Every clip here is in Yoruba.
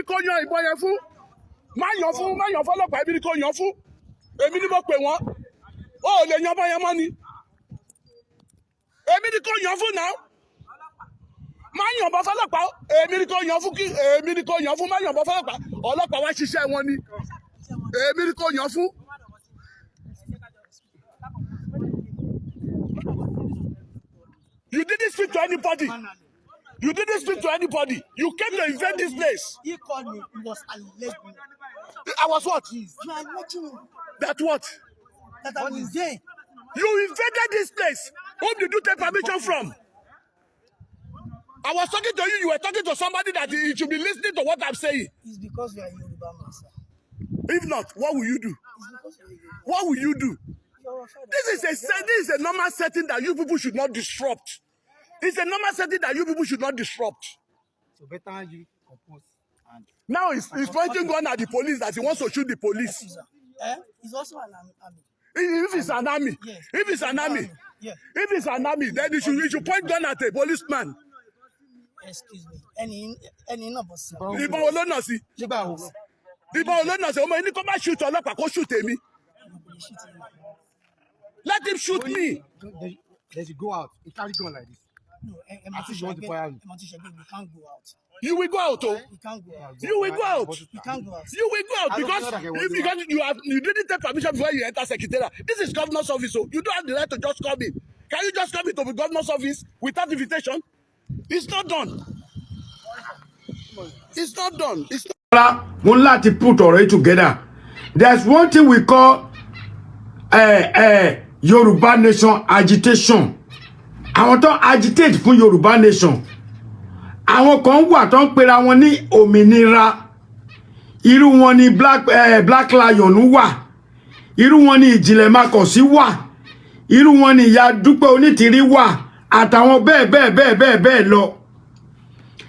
ni kò yan ìbọn yẹn fún. Má yan fọ́lọ́pàá, èmi ni kò yan fún. Èmi ni mo pè wọ́n. Ó lè yan bọ́ yẹn mọ́ ni. Èmi ni kò yan fún náà. Má yan bọ́ fọ́lọ́pàá, èmi ni kò yan fún má yan bọ́ fọ́lọ́pàá. Ọlọ́pàá wá ṣiṣẹ́ wọn ni. Èmi ni kò yan fún. You didn't speak to anybody. You didn't speak to anybody. You came to invade this place. He called me. He was alleged. I was what? You are alleging. That what? That I was there. You invaded this place. Whom did you take permission from? I was talking to you. You were talking to somebody that you should be listening to what I'm saying. It's because you are a Yoruba man, sir. If not, what will you do? It's because you are a Yoruba. What will you do? This is a normal setting that you people should not disrupt. It's a normal setting that you people should not disrupt. So better you compose and now he's pointing gun at the police that he wants to shoot the police. It's also an army. If it's an army, yes. If it's an army, yes. If it's an army, then you should point gun at a policeman. Excuse me. Any number, sir. Ìbọn wo ló nà sí? Ìbọn wo ló nà sí? Ọmọ ẹni kó má shoot ọlọ́pàá kó shoot èmi. Let him shoot me. They should go out. You can't go like this. No, you want to fire me. You can't go out. You will go out, oh. You can't go out. You will go out. You can't go out. You will go out because you didn't take permission before you enter secretariat. This is governor's office, so you don't have the right to just come in. Can you just come into the governor's office without invitation? It's not done. It's not done. It's not. We like to put already together. There's one thing we call Yoruba Nation agitation. I want to agitate for Yoruba Nation. Àwọn kan wà tó ń pera wọn ní òmìnira. Irú wọn ni Black Lion wà. Irú wọn ni Ìjìnlẹ̀ Makosi wà. Irú wọn ni ìyá Dupe Onitiri wà. Àtàwọn bẹ́ẹ̀ lọ.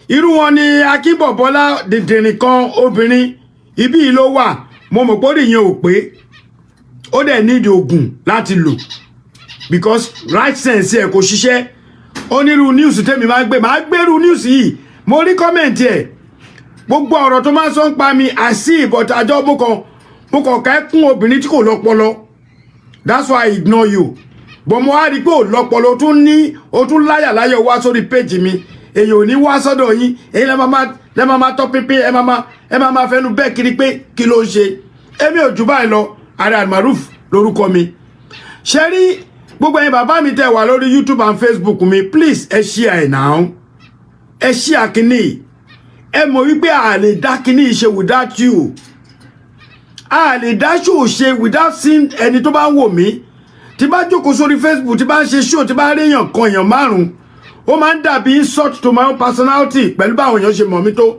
Irú wọn ni Akínbọ̀bọ́lá dìndìnrín kan obìnrin. Ibi yìí ló wà. Mo mọ̀ pé ó yẹn ò pé. Ó dẹ̀ need oògùn láti lò. Because right sense ẹ̀ kò ṣiṣẹ́. Onírú news tèmi máa gbèrú news yìí. Mo rí comment ẹ̀. Gbogbo ọ̀rọ̀ tó máa sọ ń pa mi àsí but àjọ mo kàn kẹ́kún obìnrin tí kò lọ́pọlọ. That's why I ignore you. But mo wá rí pé ò lọ́pọlọ ó tún láyà wá sórí page mi. Èyàn ò ní wá sọ́dọ̀ yín. Èyí lẹ́ máa tọ́ pínpín ẹ máa fẹ́nu bẹ́ẹ̀ kiri pé kí ló ń ṣe. Èmi ò jù báyìí lọ. Aare Almaroof lórúkọ mi. Ṣé rí gbogbo ẹ̀yin bàbá mi tẹ́ wà lórí YouTube and Facebook mi, please ẹ share now. Ẹ share kíní. Ẹ mọ̀ wípé a lè dá kíní ṣe without you. A lè dá show ṣe without seeing ẹni tó bá ń wò mí. Tí bá jókòó sórí Facebook, tí bá ń ṣe show, tí bá rí èèyàn kan èèyàn márùn-ún, ó máa ń dàbí insult to my own personality pẹ̀lú báwọn èèyàn ṣe mọ̀ mí tó.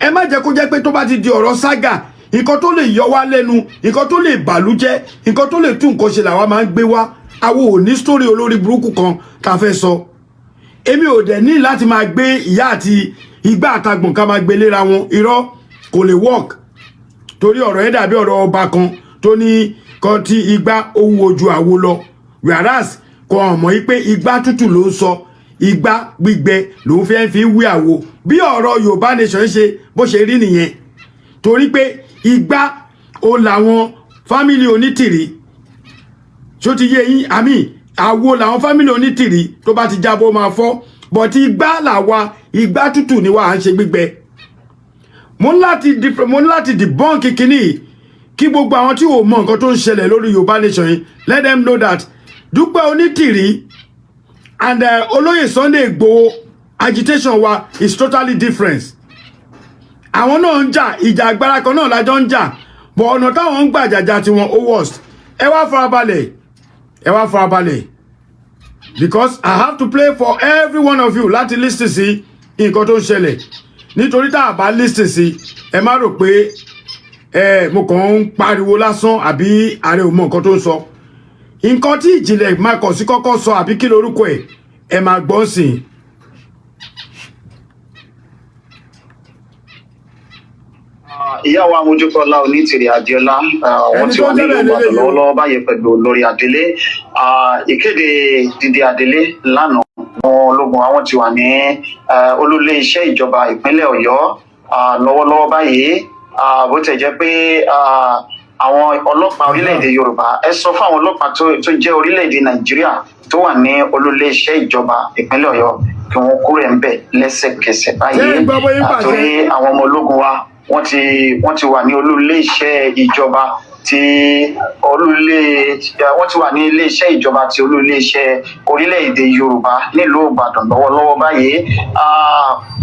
Ẹ má jẹ́ kó jẹ́ pé tó bá ti di ọ̀rọ̀ saga, nǹkan tó lè yọ wá lẹ́nu, nǹkan tó lè bàlújẹ́, nǹkan tó lè tún nǹkan ṣe làwa máa ń gbé wá. Àwa ò ní story olórí burúkú kan tá fẹ́ sọ. Èmi ò dẹ̀ ní láti máa gbé ìyá àti igbá àtagbọ̀n ká máa gbé léra wọn. Irọ́ kò lè work. Torí ọ̀rọ̀ yẹn dàbí ọ̀rọ̀ ọba kan tó ní kan tí igbá ó wúwo ju àwo lọ. Whereas kò hàn mọ́ pé igbá tútù ló ń sọ, igbá gbígbẹ ló ń fẹ́ fi wí àwo. Bí ọ̀rọ̀ Yorùbá Nation ṣe bó ṣe rí nìyẹn. Torí pé igbá ó làwọn family Onítìrí. Ṣó ti yé yín àmì àwo làwọn family Onítìrí tó bá ti jábọ́ máa fọ́. But igbá làwa igbá tútù ni wà á ń ṣe gbígbẹ. Mo ní láti debunk kíní kí gbogbo àwọn tí ò mọ nǹkan tó ń ṣẹlẹ̀ lórí Yorùbá Nation yìí, let them know that Dupe Onitiri and Olóyè Sunday Igboho agitation wa is totally different. Àwọn náà ń jà ìjà agbára kan náà lájọ ń jà, but ọ̀nà táwọn ń gbà jàjà tí wọn ó worst. Ẹ wá farabalẹ̀ because I have to play for every one of you láti listen sí nǹkan tó ń ṣẹlẹ̀. Nítorí tá a bá listen sí, ẹ má rò pé mo kàn ń pariwo lásán àbí Aare ò mọ nǹkan tó ń sọ. Nǹkan tí Ìjìnlẹ̀ Makosi kọ́kọ́ sọ àbí kí lorúkọ ẹ máa gbọ́ sí. Ìyá wa Mojukola Onitiri Adéọlá wọ́n ti wà nílùú Ìbàdàn lọ́wọ́lọ́wọ́ báyìí pẹ̀lú olórí Adélé. Ìkéde dídé Adélé lánàá wọn ológun àwọn ti wà ní olúlé iṣẹ́ ìjọba ìpínlẹ̀ Ọ̀yọ́ lọ́wọ́lọ́wọ́ báyìí bó tẹ̀ jẹ́ pé àwọn ọlọ́pàá orílẹ̀-èdè Yorùbá ẹ sọ fún àwọn ọlọ́pàá tó jẹ́ orílẹ̀-èdè Nàìjíríà tó wà ní olú-ilé-iṣẹ́ ìjọba ìpínlẹ̀ Ọ̀yọ́ kí wọ́n kúrò ńbẹ̀ lẹ́sẹ̀kẹsẹ̀ báyìí àtòrí àwọn ọmọ ológun wa wọ́n ti wà ní olú-ilé-iṣẹ́ ìjọba wọ́n ti wà ní ilé-iṣẹ́ ìjọba ti olú-ilé-iṣẹ́ orílẹ̀-èdè Yorùbá nílùú Ìbàdàn lọ́wọ́lọ́wọ́ báyìí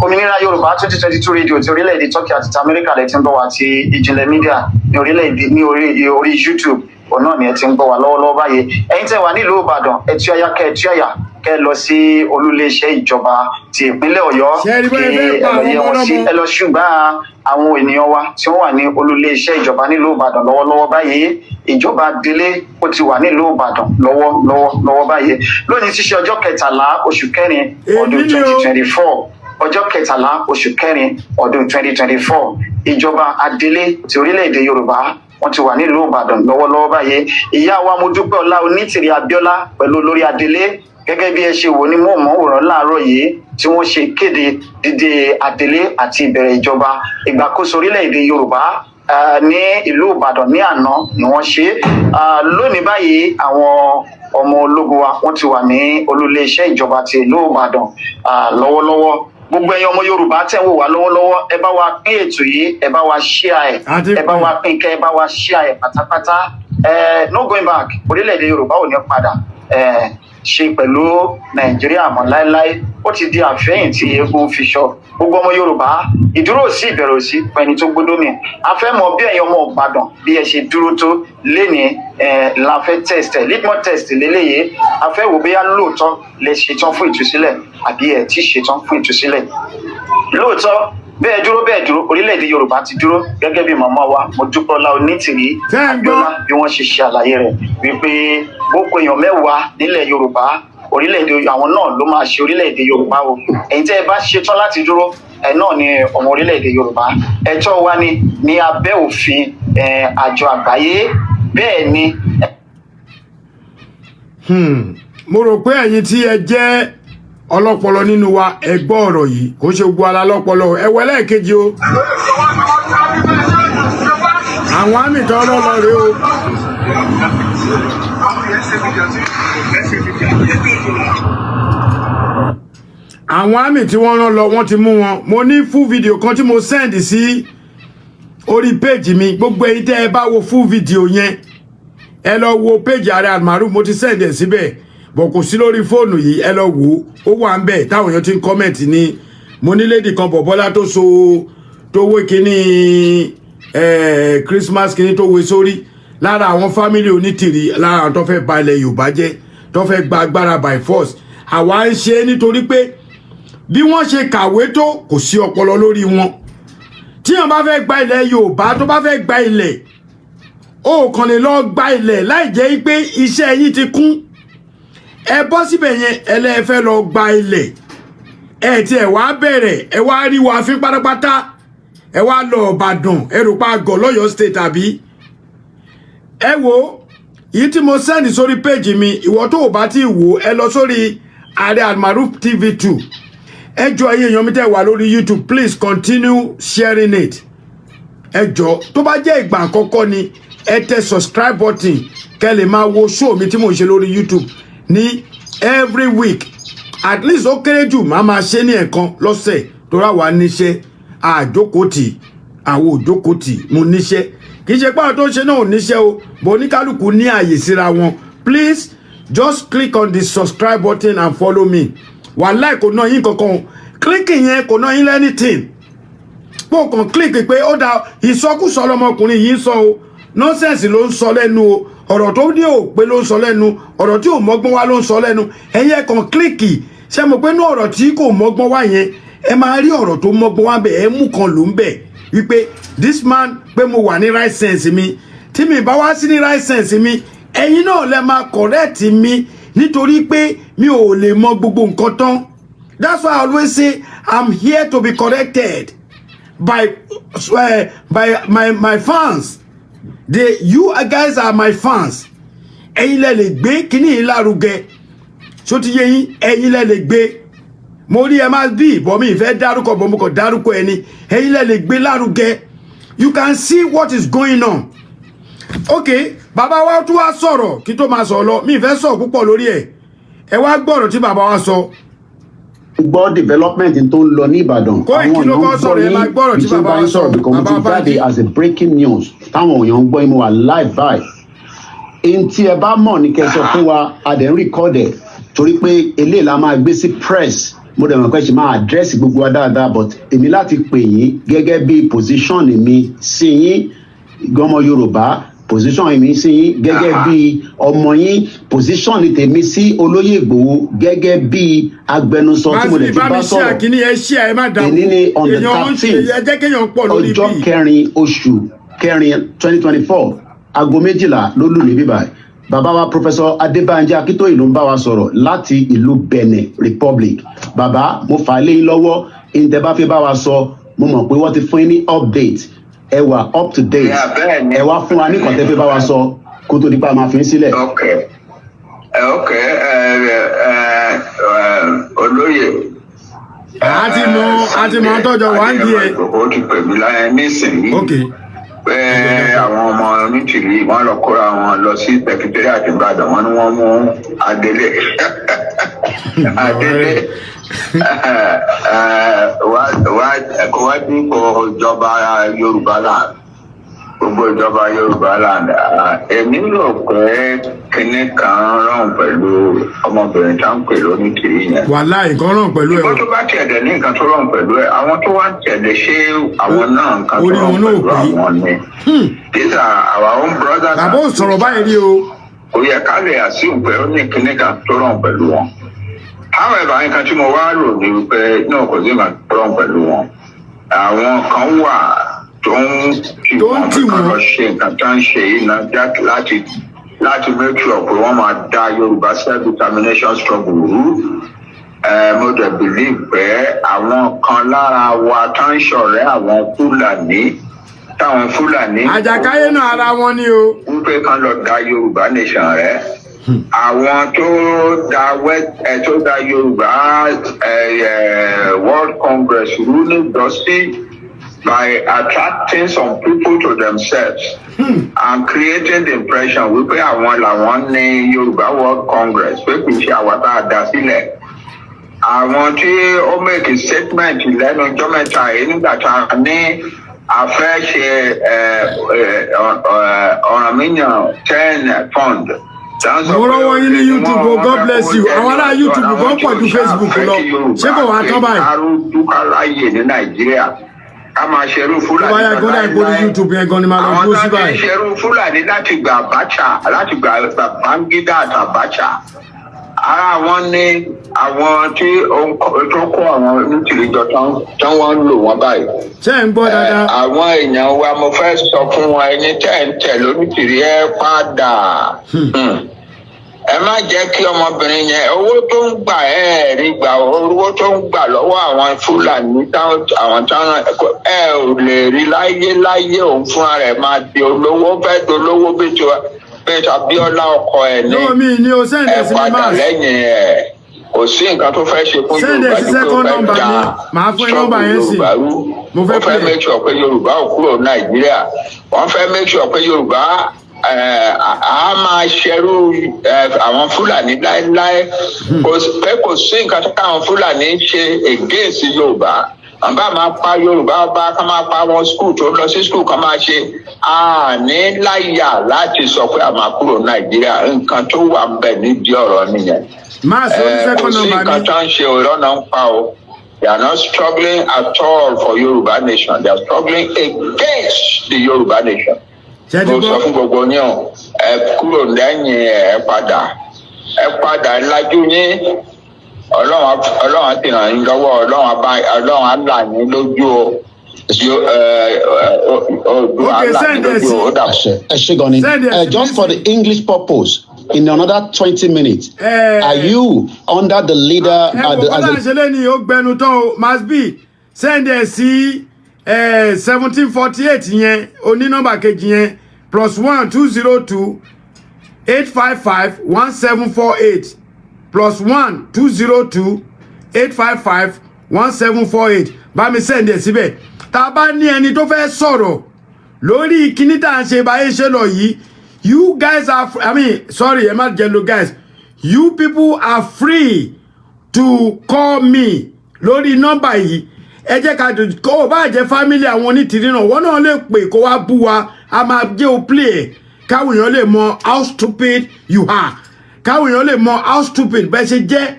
Òmìnira Yorùbá 2022 rédíò ti orílẹ̀-èdè Turkey àti ti Amẹ́ríkà lẹ ti ń bọ̀ wá ti Ìjìnlẹ̀ Mídíà ní orílẹ̀-èdè ní orí YouTube òun náà ni ẹ ti ń bọ̀ wá lọ́wọ́lọ́wọ́ báyìí ẹ̀yin tẹ́ wà nílùú Ìbàdàn ẹ tú àyà kẹ́ lọ sí olú-ilé-iṣẹ́ ìjọba ti ìpínlẹ̀ Ọ̀yọ́ kí ẹ lọ ṣùgbọ́n àwọn ènìyàn wa tí wọ́n wà ní olú-ilé-iṣẹ́ ìjọba nílùú Ìbàdàn lọ́wọ́lọ́wọ́ báyìí ìjọba délé ó ti wà nílùú Ìbàdàn lọ́wọ́ báyìí lónìí tí ṣe ọjọ́ 13 oṣù kẹrin ọdún 2024 ọjọ́ 13 oṣù kẹrin ọdún 2024 ìjọba adélé ti orílẹ̀-èdè Yorùbá wọ́n ti wà nílùú Ìbàdàn lọ́wọ́lọ́wọ́ báyìí ìyá wa Modúpẹ́ Ọlá Onítìrí Abíọ́lá pẹ̀lú olórí adélé gẹ́gẹ́ bí ẹ ṣe wò ní mọ̀ọ́mọ́wòrán láàárọ̀ yìí tí wọ́n ṣe kéde dídé adélé àti ìbẹ̀rẹ̀ ìjọba ìgbàkóso orílẹ̀-èdè Yorùbá ní ìlú Ìbàdàn ní àná ni wọ́n ṣe lónìí báyìí àwọn ọmọ ológun wa wọ́n ti wà ní olú-ilé-iṣẹ́ ìjọba ti ìlú Ìbàdàn lọ́wọ́lọ́wọ́ gbogbo ẹ̀yin ọmọ Yorùbá tẹ́ wò wá lọ́wọ́lọ́wọ́ ẹ bá wa pín ètò yìí ẹ bá wa share ẹ bá wa pín kẹ́ ẹ bá wa share pátápátá no going back orílẹ̀-èdè Yorùbá ò ní padà ṣe pẹ̀lú Nàìjíríà mọ́ láéláé ó ti di àfẹ́yìn tí eégún fi ṣọ gbogbo ọmọ Yorùbá ìdúró sí ìbẹ̀rù sí ẹni tó gbódó mi a fẹ́ mọ̀ bí ẹ̀yin ọmọ Ìbàdàn bí ẹ ṣe dúró tó lénìí la fẹ́ test litmus test lélẹ́yìí a fẹ́ wò bóyá lóòótọ́ lè ṣetán fún ìtúsílẹ̀ àbí ẹ ti ṣetán fún ìtúsílẹ̀ lóòótọ́ bẹ́ẹ̀ dúró orílẹ̀-èdè Yorùbá ti dúró gẹ́gẹ́ bí màmá wa Modúpẹ́ Ọlá Onítìrí Abíọ́lá bí wọ́n ṣe ṣe àlàyé rẹ̀ wípé gbogbo èèyàn 10 nílẹ̀ Yorùbá orílẹ̀-èdè àwọn náà ló máa ṣe orílẹ̀-èdè Yorùbá o ẹ̀yin tẹ́ ẹ bá ṣetán láti dúró ẹ náà ni ọmọ orílẹ̀-èdè Yorùbá ẹ̀tọ́ wa ni ní abẹ́ òfin àjọ àgbáyé bẹ́ẹ̀ ni. mo rò pé ẹ̀yin tí ẹ jẹ́ ọlọ́pọlọ nínú wa ẹ gbọ́ ọ̀rọ̀ yìí kò ṣe gbọ́ ala lọ́pọlọ ẹ wọ ẹlẹ́ẹ̀kejì o àwọn àmì kan lọ́lọ́ rèé o. àwọn àmì tí wọ́n rán lọ wọ́n ti mú wọn mo ní full video kan tí mo send sí orí page mi gbogbo èyí tẹ́ ẹ bá wo full video yẹn ẹ lọ wo page Aare Almaroof mo ti send ẹ̀ síbẹ̀ bọ̀ kò sí lórí fóònù yìí ẹ lọ wò ó wà ń bẹ̀ táwọn èèyàn ti ń comment ní mo ní lady kan bọ̀bọ́lá tó wé kíní Christmas kíní tó wé sórí lára àwọn family Onítìrí lára àwọn tó fẹ́ ba ilẹ̀ Yorùbá jẹ́ tó fẹ́ gba agbára by force àwa ń ṣe nítorí pé bí wọ́n ṣe kàwé tó kò sí ọpọlọ lórí wọn tí wọ́n bá fẹ́ gba ilẹ̀ Yorùbá tó bá fẹ́ gba ilẹ̀ ó kàn lè lọ gba ilẹ̀ láì jẹ́ pé iṣẹ́ yín ti kún ẹ bọ́ síbẹ̀ yẹn ẹlẹ́fẹ́ lọ gba ilẹ̀ ẹ tí ẹ wá bẹ̀rẹ̀ ẹ wá rí wa fín pátápátá ẹ wá lọ Ìbàdàn ẹ rò pa àgọ́ l'Ọ́yọ́ State àbí ẹ wo yìí tí mo send sórí page mi ìwọ tó o bá ti wò ẹ lọ sórí Aare Almaroof TV2 ẹ jọ̀ọ́ ẹ̀yin èèyàn mi tẹ́ wà lórí YouTube please continue sharing it ẹ jọ̀ọ́ tó bá jẹ́ ìgbà àkọ́kọ́ ni ẹ tẹ subscribe button kẹ́ lè máa wo show mi tí mo ṣe lórí YouTube ní every week at least ó kéré jù máa ṣe ní ẹ̀kan lọ́sẹ̀ tó rà wá níṣẹ́ àjókòtì àwọn òjókòtì mo níṣẹ́ kì í ṣe pé àwọn tó ń ṣe náà ò níṣẹ́ o bọ̀ oníkálukú ní àyè síra wọn please just click on the subscribe button and follow me wàláì kò ná yín kankan clicking yẹn kò ná yín anything pò kàn click pé ó da ìsọkúsọ lọmọkùnrin yìí ń sọ o nonsense ló ń sọ lẹ́nu o ọ̀rọ̀ tó ní òpè ló ń sọ lẹ́nu ọ̀rọ̀ tí ò mọ́gbọ́n wá ló ń sọ lẹ́nu ẹ̀yẹ kan kílíkì ṣe mọ̀ pé ní ọ̀rọ̀ tí kò mọ́gbọ́n wá yẹn ẹ máa rí ọ̀rọ̀ tó mọ́gbọ́n wá bẹ̀ ẹ mú kan ló ń bẹ̀ wípé this man pé mo wà ní right sense mi tí mi bá wá sí ní right sense mi ẹ̀yin náà lẹ máa correct mi nítorí pé mi ò lè mọ gbogbo nǹkan tán that's why I always say I'm here to be corrected by my fans. You guys are my fans. Ẹ̀yin lẹ lè gbé kíní yìí lárugẹ. So ti yé yín ẹ̀yin lẹ lè gbé. mo rí ẹ máa bí ìbọn mi ìfẹ́ dárúkọ bọ́ mo kàn dárúkọ ẹni ẹ̀yin lẹ lè gbé lárugẹ you can see what is going on. Okay, bàbá wa tún wá sọ̀rọ̀ kí tó máa sọ lọ mi ìfẹ́ sọ púpọ̀ lórí ẹ wá gbọ́rọ̀ tí bàbá wa sọ. gbọ́ development tó ń lọ ní Ìbàdàn àwọn èèyàn ń gbọ́ ní ìṣèjọba ń sọ̀rọ̀ because mo ti jáde as a breaking news táwọn èèyàn ń gbọ́ mo wà live báyìí. ẹni tí ẹ bá mọ̀ ní kẹsàn fún wa adẹ̀ ń record ẹ̀ torí pé eléyìí la máa gbé sí press mo dẹ̀ mọ̀ pé ṣe máa address gbogbo wa dáadáa but èmi láti pè yín gẹ́gẹ́ bí position mi sí yín gọ́mọ Yorùbá position mi sí yín gẹ́gẹ́ bí ọmọ yín position ni tèmi sí Olóyè Ìgbòho gẹ́gẹ́ bí agbẹnusọ tí mo lè fi bá sọ̀rọ̀ èyí ni on the 13th ọjọ́ kẹrin oṣù kẹrin 2024 aago 12 ló lù ní bíbáyìí bàbá wa Professor Adébánjí Akíntóyè ló ń bá wa sọ̀rọ̀ láti ìlú Benin Republic bàbá mo fà á lé yín lọ́wọ́ ìǹtẹ́ bá fi bá wa sọ mo mọ̀ pé wọ́n ti fún yín ní update ẹ wà up to date ẹ wá fún wa ní kọ̀tẹ́ fi bá wa sọ kó tó di pa máa fi ń sílẹ̀. Olóyè. àti mọ tọjọ wà ń di ẹ. ó ti pè mí láyé nísìnyí pé àwọn ọmọ Onítìrí wọn lọ kóra wọn lọ sí Secretariat Ìbàdàn wọn ni wọn mú Adélé wá dípò ìjọba Yorùbá land gbogbo ìjọba Yorùbá land èmi rò pé kinní kan rán pẹ̀lú ọmọbìnrin tá ń pè Onítìrí yẹn. wàhálà nǹkan rán pẹ̀lú ẹ. ìbọn tó bá tiẹ̀ dẹ̀ ní nǹkan tó rán pẹ̀lú ẹ àwọn tó wá tẹ̀lé ṣé àwọn náà nǹkan tó rán pẹ̀lú àwọn ni. these are our own brothers. bàbá ò sọ̀rọ̀ báyìí rí o. ó yẹ ká lè assume pé ó ní kinní kan tó rán pẹ̀lú wọn. however nǹkan tí mo wá rò ní wípé náà kò sí nǹkan tó rán pẹ̀lú wọn. àwọn kan wà tó ń tì wọ́n fi kan lọ ṣe nǹkan tó ń ṣe yìí náà láti make sure pé wọ́n máa dá Yorùbá self-determination struggle rú. Mo dẹ̀ believe pé àwọn kan lára wa tó ń ṣọ̀rẹ́ àwọn Fúlàní táwọn Fúlàní. àjàkáyé náà ara wọn ni o. wípé kan lọ da Yorùbá nation rẹ̀. àwọn tó da Yorùbá World Congress rú ní Dọ́sí by attracting some people to themselves and creating the impression wípé àwọn làwọn ní Yorùbá World Congress pé kì í ṣe àwọn tá a dá sílẹ̀. àwọn tí ó make a statement lẹ́nu ọjọ́ mẹ́ta yìí nígbà tá a ní a fẹ́ ṣe Ọ̀rànmíyàn 10 fund. mo rọwọ́ yín ní YouTube o God bless you àwọn ará YouTube gan pọ̀ ju Facebook lọ ṣé kò wá tán báyìí. arúgbókáláyè ní Nàìjíríà ká máa ṣerú Fúlàní báyà gbọ́dọ̀ ìpolú YouTube yẹn gan ni máa lọ dúró sí báyìí. àwọn tó ti ṣerú Fúlàní láti gba Abacha láti gba Babangida àti Abacha ara wọn ní àwọn tí tó kó àwọn Onítìrí jọ tán wọ́n ń lò wọ́n báyìí. ṣé ń gbọ́ dáadáa. àwọn èèyàn wa mo fẹ́ sọ fún wọn ẹni tẹ́ ń tẹ̀lé Onítìrí ẹ padà. ẹ má jẹ́ kí ọmọbìnrin yẹn owó tó ń gbà rí gbà owó tó ń gbà lọ́wọ́ àwọn Fúlàní àwọn táwọn ẹ ò lè rí láyé òun fúnra rẹ̀ máa di olówó fẹ́ dolówó bẹ́ẹ̀ Abíọ́lá ọkọ ẹ̀ ní ẹ padà lẹ́yìn ẹ̀ kò sí nǹkan tó fẹ́ ṣe fún Yorùbá ju pé ó fẹ́ da Yorùbá rú wọ́n fẹ́ make sure pé Yorùbá ò kúrò Nàìjíríà wọ́n fẹ́ make sure pé Yorùbá a máa ṣerú àwọn Fúlàní láéláé pé kò sí nǹkan tó káwọn Fúlàní ṣe against Yorùbá wọn bá máa pa Yorùbá bá ká máa pa wọn skul tó lọ sí skul kan máa ṣe àní láyà láti sọ pé a máa kúrò Nàìjíríà nǹkan tó wà ń bẹ nídìí ọ̀rọ̀ nìyẹn kò sí nǹkan tó ń ṣe ìrọ́nà ń pa o. They are not struggling at all for Yorùbá nation. They are struggling against the Yorùbá nation. Mo sọ fún gbogbo yín o ẹ kúrò lẹ́yìn ẹ padà lájú yín Ọlọ́run á ti ràn yín lọ́wọ́ Ọlọ́run á là yín lójú o. Just for the English purpose, in another 20 minutes, are you under the leader? Must be send a C 1748 yẹn oní nọ́mbà kejì yẹn +1 202 855 1748 +1 202 855-1748 bá mi send ẹ̀ síbẹ̀ tá a bá ní ẹni tó fẹ́ sọ̀rọ̀ lórí kíní tá à ń ṣe báyé ṣe lọ yìí you guys are sorry ẹ má jẹ́ lo guys you people are free to call me lórí nọ́mbà yìí ẹ jẹ́ ká kó o bá jẹ́ family àwọn Onítìrí náà wọ́n náà lè pè kó wá bú wa a máa jẹ́ o play káwọn èèyàn lè mọ how stupid you are káwọn èèyàn lè mọ how stupid bẹ́ẹ̀ ṣe jẹ́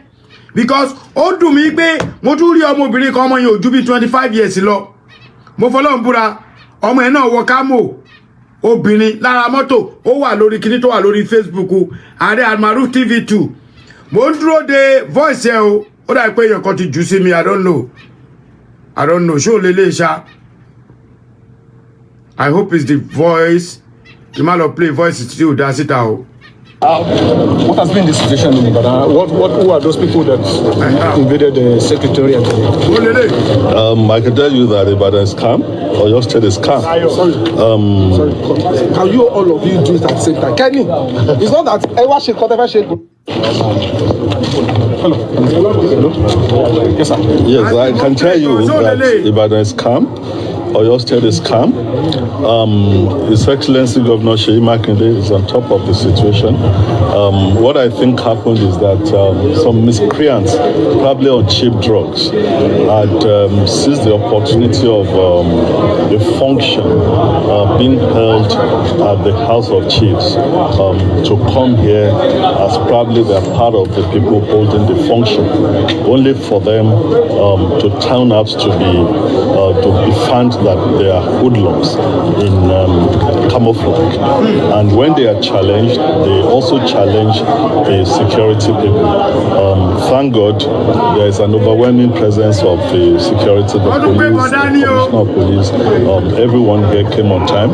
because ó dùn mí pé mo tún rí ọmọbìnrin kan ọmọ yẹn ò ju bí 25 years lọ mo fọlọ́run búra ọmọ yẹn náà wọ kámò obìnrin lára mọ́tò ó wà lórí kíní tó wà lórí Facebook Aare Almaroof TV2 mo ń dúró de voice ẹ o ó dà pé èèyàn kan ti jù sí mi I don't know ṣó lè lè ṣá I hope it's the voice kí má lọ play voice tí ò dá síta o. What has been the situation in Ibadan? Who are those people that invaded the secretariat? I can tell you that Ibadan is calm. Oyo State is calm. Sorry. Can you all of you do it at the same time? Kenny, it's not that everyone should Hello. Yes, sir. Yes, I can tell you that Ibadan is calm. Oyo State is calm. His Excellency Governor Seyi Makinde is on top of the situation. What I think happened is that some miscreants, probably on cheap drugs, had seized the opportunity of a function being held at the House of Chiefs to come here as probably they're part of the people holding the function, only for them to turn out to be found that they are hoodlums in camouflage. And when they are challenged, they also challenge the security people. Thank God there is an overwhelming presence of the security, the police, the commissioner of police. Everyone here came on time.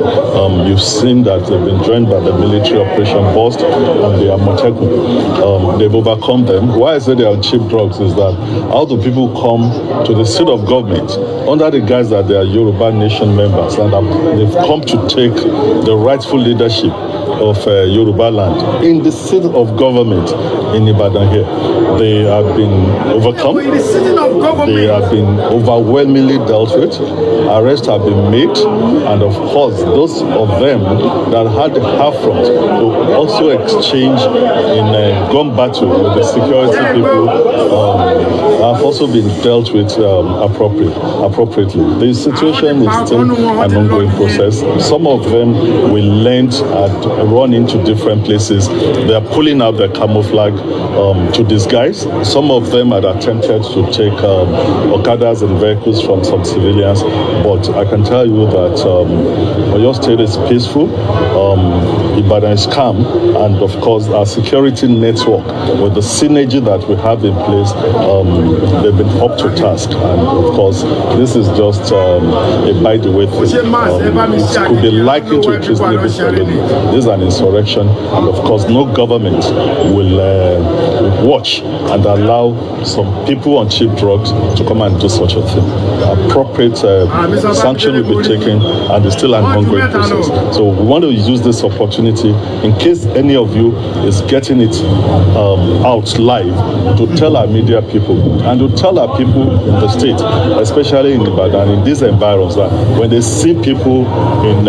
You've seen that they've been joined by the military operation Bust and the Amotekun. They've overcome them. Why I say they are cheap drugs is that how do people come to the seat of government under the guise that they are Yoruba nation members and they've come to take the rightful leadership of Yoruba land in the seat of government in Ibadan here. They have been overcome. They have been overwhelmingly dealt with. Arrests have been made, and of course, those of them that had the affront to also exchange in gun battle with the security people have also been dealt with appropriately. The situation is still an ongoing process. Some of them we learned and run into different places. They are pulling out their camouflage to disguise. Some of them had attempted to take Okadas and vehicles from some civilians, but I can tell you that Oyo State is peaceful, Ibadan is calm, and of course our security network with the synergy that we have in place, they've been up to task, and of course this is just a by the way thing. It could be likened to a treasonable felony. This is an insurrection, and of course no government will watch and allow some people on cheap drugs to come and do such a thing. Appropriate sanction will be taken, and it's still an ongoing process. So we want to use this opportunity in case any of you is getting it out live to tell our media people and to tell our people in the state, especially in Ibadan, in these environs, that when they see people in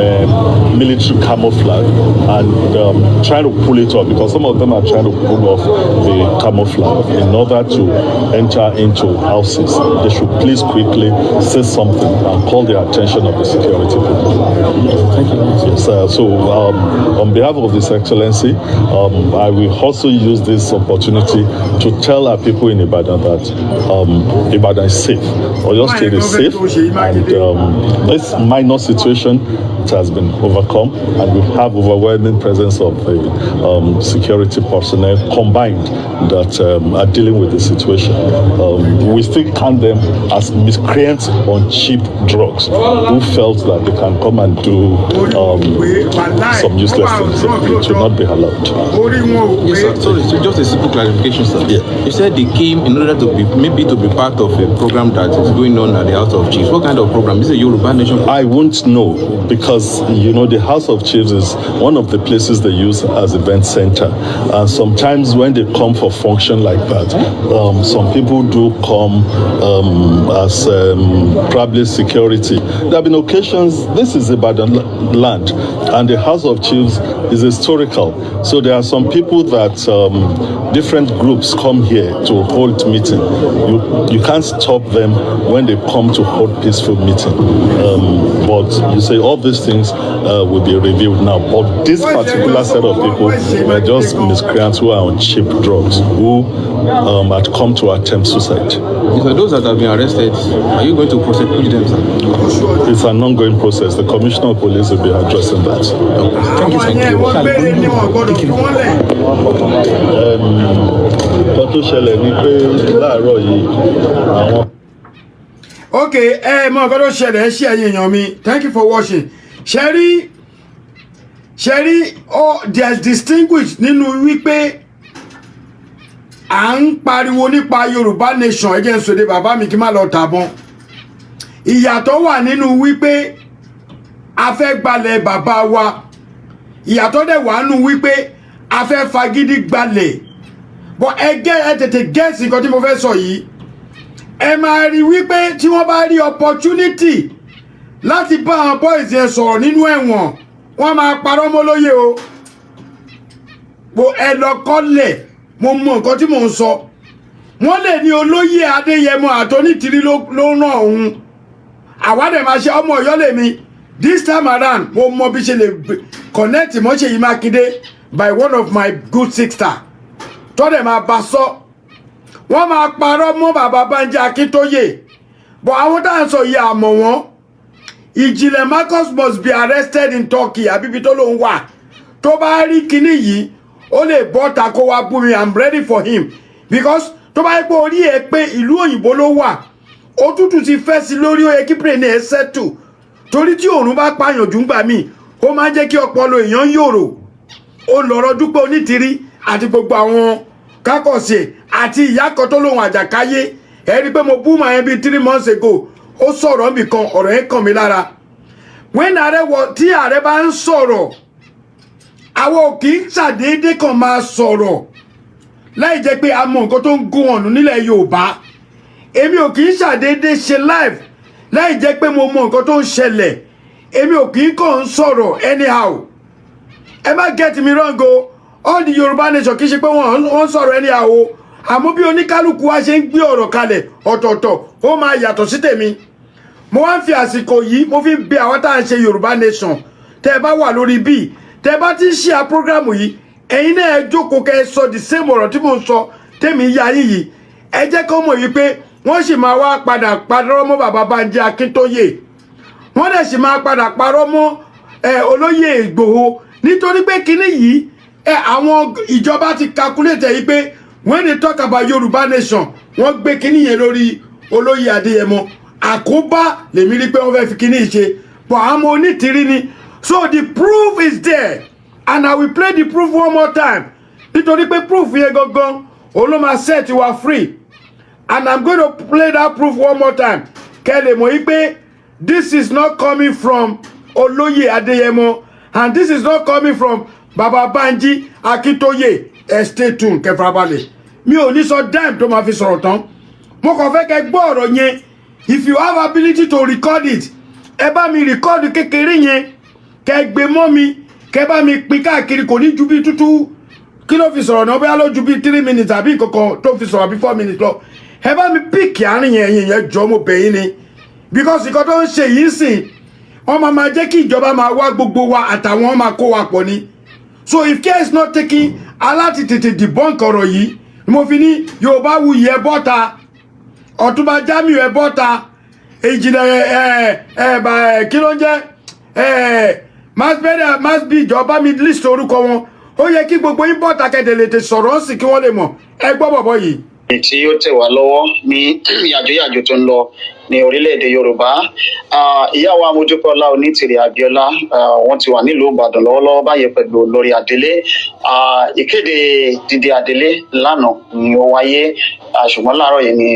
military camouflage and trying to pull it off, because some of them are trying to pull off the camouflage in order to enter into houses, they should please quickly say something and call the attention of the security people. Thank you. Yes, so on behalf of His Excellency, I will also use this opportunity to tell our people in Ibadan that Ibadan is safe. Oyo State is safe, and this minor situation has been overcome, and we have overwhelming presence of security personnel combined that are dealing with the situation. We still count them as miscreants on cheap drugs who felt that they can come and do do some useless things. It should not be allowed. Yes, sir. Sorry, so just a simple clarification, sir. Yeah. You said they came in order to be part of a program that is going on at the House of Chiefs. What kind of program? Is it Yoruba Nation? I won't know, because the House of Chiefs is one of the places they use as event center, and sometimes when they come for function like that, some people do come as probably security. There have been occasions. This is Ibadan land, and the House of Chiefs is historical, so there are some people that different groups come here to hold meeting. You can't stop them when they come to hold peaceful meeting, but you say all these things will be reviewed now. But this particular set of people were just miscreants who are on cheap drugs, who had come to attempt suicide. So those that have been arrested, are you going to prosecute them, sir? It's an ongoing process. The Commissioner of Police will be addressing that. Okay, thank you for watching. Sherry, oh, there's distinguished nínú wípé à ń pariwo nípa Yorùbá nation ẹ jẹ́ n sọdẹ bàbá mi kí má lọ tàbọn. Ìyàtọ̀ wà nínú wípé a fẹ́ gbalẹ̀ bàbá wa. Ìyàtọ̀ dẹ̀ wà nínú wípé a fẹ́ fagídí gbalẹ̀. But ẹ tètè gẹ́ẹ̀sì nǹkan tí mo fẹ́ sọ yìí. Ẹ máa rí wípé tí wọ́n bá rí opportunity láti bá àwọn boys yẹn sọ̀rọ̀ nínú ẹ̀wọ̀n, wọ́n máa parọ́ mọ́ lóye o. Bo ẹ lọ kọ́lẹ̀, mo mọ nǹkan tí mò ń sọ. Wọ́n lè ní olóyè Adéyẹmọ àtọ́nítìrí ló ràn òun. Àwa dẹ̀ máa ṣe ọmọ Ọ̀yọ́ lèmi. This time around, mo mọ bí ṣe lè connect mọ́ Ṣèyí Mákindé by one of my good sister. Tọ́dẹ̀ máa bá sọ. Wọ́n máa parọ́ mọ́ bàbá Bánjí Akíntóyè. But àwọn tá à ń sọ yìí àmọ̀ wọn. Ìjìnlẹ̀ Marcus must be arrested in Turkey àbíbi tó ló ń wà. Tó bá rí kinní yìí, ó lè bọ́ ta kó wá bú mi. I'm ready for him. Because tó bá yẹ pé orí ẹ pé ìlú òyìnbó ló wà, òtútù ti fẹ́ sí lórí ó yẹ kí brain ẹ settle. Torí tí òòrùn bá pààyàn jù ń gbà mí, ó máa ń jẹ́ kí ọpọlọ èèyàn yòrò. Ó lọ́rọ̀ Dupe Onitiri àti gbogbo àwọn kákọ̀ọ̀sẹ̀ àti ìyá kan tó lóhun àjàkáyé. Ẹ rí pé mo bú màá yẹn bí 3 months ago. Ó sọ̀rọ̀ níbì kan, ọ̀rọ̀ yẹn kàn mí lára. When tí Ààrẹ bá ń sọ̀rọ̀, àwọn ò kì í ṣàdédé kan máa sọ̀rọ̀ láì jẹ́ pé a mọ nǹkan tó ń gún ọ̀nù nílẹ̀ Yorùbá. Èmi ò kì í ṣàdédé ṣe live láì jẹ́ pé mo mọ nǹkan tó ń ṣẹlẹ̀. Èmi ò kì í kàn ń sọ̀rọ̀ anyhow. Ẹ má get me wrong o. All the Yorùbá nation kì í ṣe pé wọ́n sọ̀rọ̀ anyhow o. Àmọ́ bí oníkálukú wa ṣe ń gbé ọ̀rọ̀ kalẹ̀ ọ̀tọ̀ọ̀tọ̀, ó máa yàtọ̀ sí tèmi. Mo wá ń fi àsìkò yìí, mo fi ń bẹ̀ àwọn tá à ń ṣe Yorùbá nation. Tẹ́ bá wà lórí bí, tẹ́ bá ti ń ṣe à program yìí, ẹ̀yin náà ẹ jókòó kẹ́ sọ the same ọ̀rọ̀ tí mo ń sọ tèmi yá yín yìí. Ẹ jẹ́ kó mọ̀ wípé wọ́n sì máa wá padà parọ́ mọ́ bàbá Bánjí Akíntóyè. Wọ́n dẹ̀ sì máa padà parọ́ mọ́ olóyè Ìgbòho nítorí pé kinní yìí àwọn ìjọba ti calculate yìí pé when they talk about Yorùbá nation, wọ́n gbé kinní yẹn lórí olóyè Adéyẹmọ. Àkóbá lèmi rí pé wọ́n fẹ́ fi kinní ṣe. But àwọn Onítìrí ni. So the proof is there. And I will play the proof one more time. Nítorí pé proof yẹn gangan, ó ló máa set you are free. And I'm going to play that proof one more time. Kẹ́ lè mọ̀ wípé this is not coming from olóyè Adéyẹmọ. And this is not coming from Baba Bánjí Akíntóyè. Stay tuned, kẹ́ farabalẹ̀. Mi ò ní sọ dime tó máa fi sọ̀rọ̀ tán. Mo kàn fẹ́ kẹ́ gbọ́ ọ̀rọ̀ yẹn. If you have ability to record it, ẹ bá mi record kékeré yẹn. Kẹ́ gbé mọ́ mi, kẹ́ bá mi pín káàkiri, kò ní ju bí tútú kí ló fi sọ̀rọ̀ náà bóyá ló ju bí 3 minutes àbí kankan tó fi sọ̀rọ̀ bí 4 minutes lọ. Ẹ bá mi píkì àárín yẹn jọ mo bẹ̀ yín ni. Because nǹkan tó ń ṣe yìí sìn, wọ́n máa jẹ́ kí ìjọba máa wá gbogbo wa àtàwọn máa kó wa pọ̀ ni. So if care is not taking, aláti tètè debunk ọ̀rọ̀ yìí, mo fi ní Yorùbá wuyì ẹ bọ́ta, Ọ̀túnba Jamiu ẹ bọ́ta, Ìjìnlẹ̀ kí ló ń jẹ́ must be ìjọba mi list orúkọ wọn. Ó yẹ kí gbogbo yín bọ́ta kẹ́dẹ̀ lè tè sọ̀rọ̀ sí kí wọ́n lè mọ̀. Ẹ gbọ́ bọ̀bọ̀ yìí. tí ó tẹ̀ wá lọ́wọ́ ní yàjóyàjó tó ń lọ ní orílẹ̀-èdè Yorùbá. Ìyá wa Modúpẹ́ Onítìrí Abíọ́lá wọ́n ti wà nílùú Ìbàdàn lọ́wọ́lọ́wọ́ báyìí pẹ̀lú olórí Adélé. Ìkéde dídé Adélé lánàá ni ó wáyé, ṣùgbọ́n láàárọ̀ yìí ni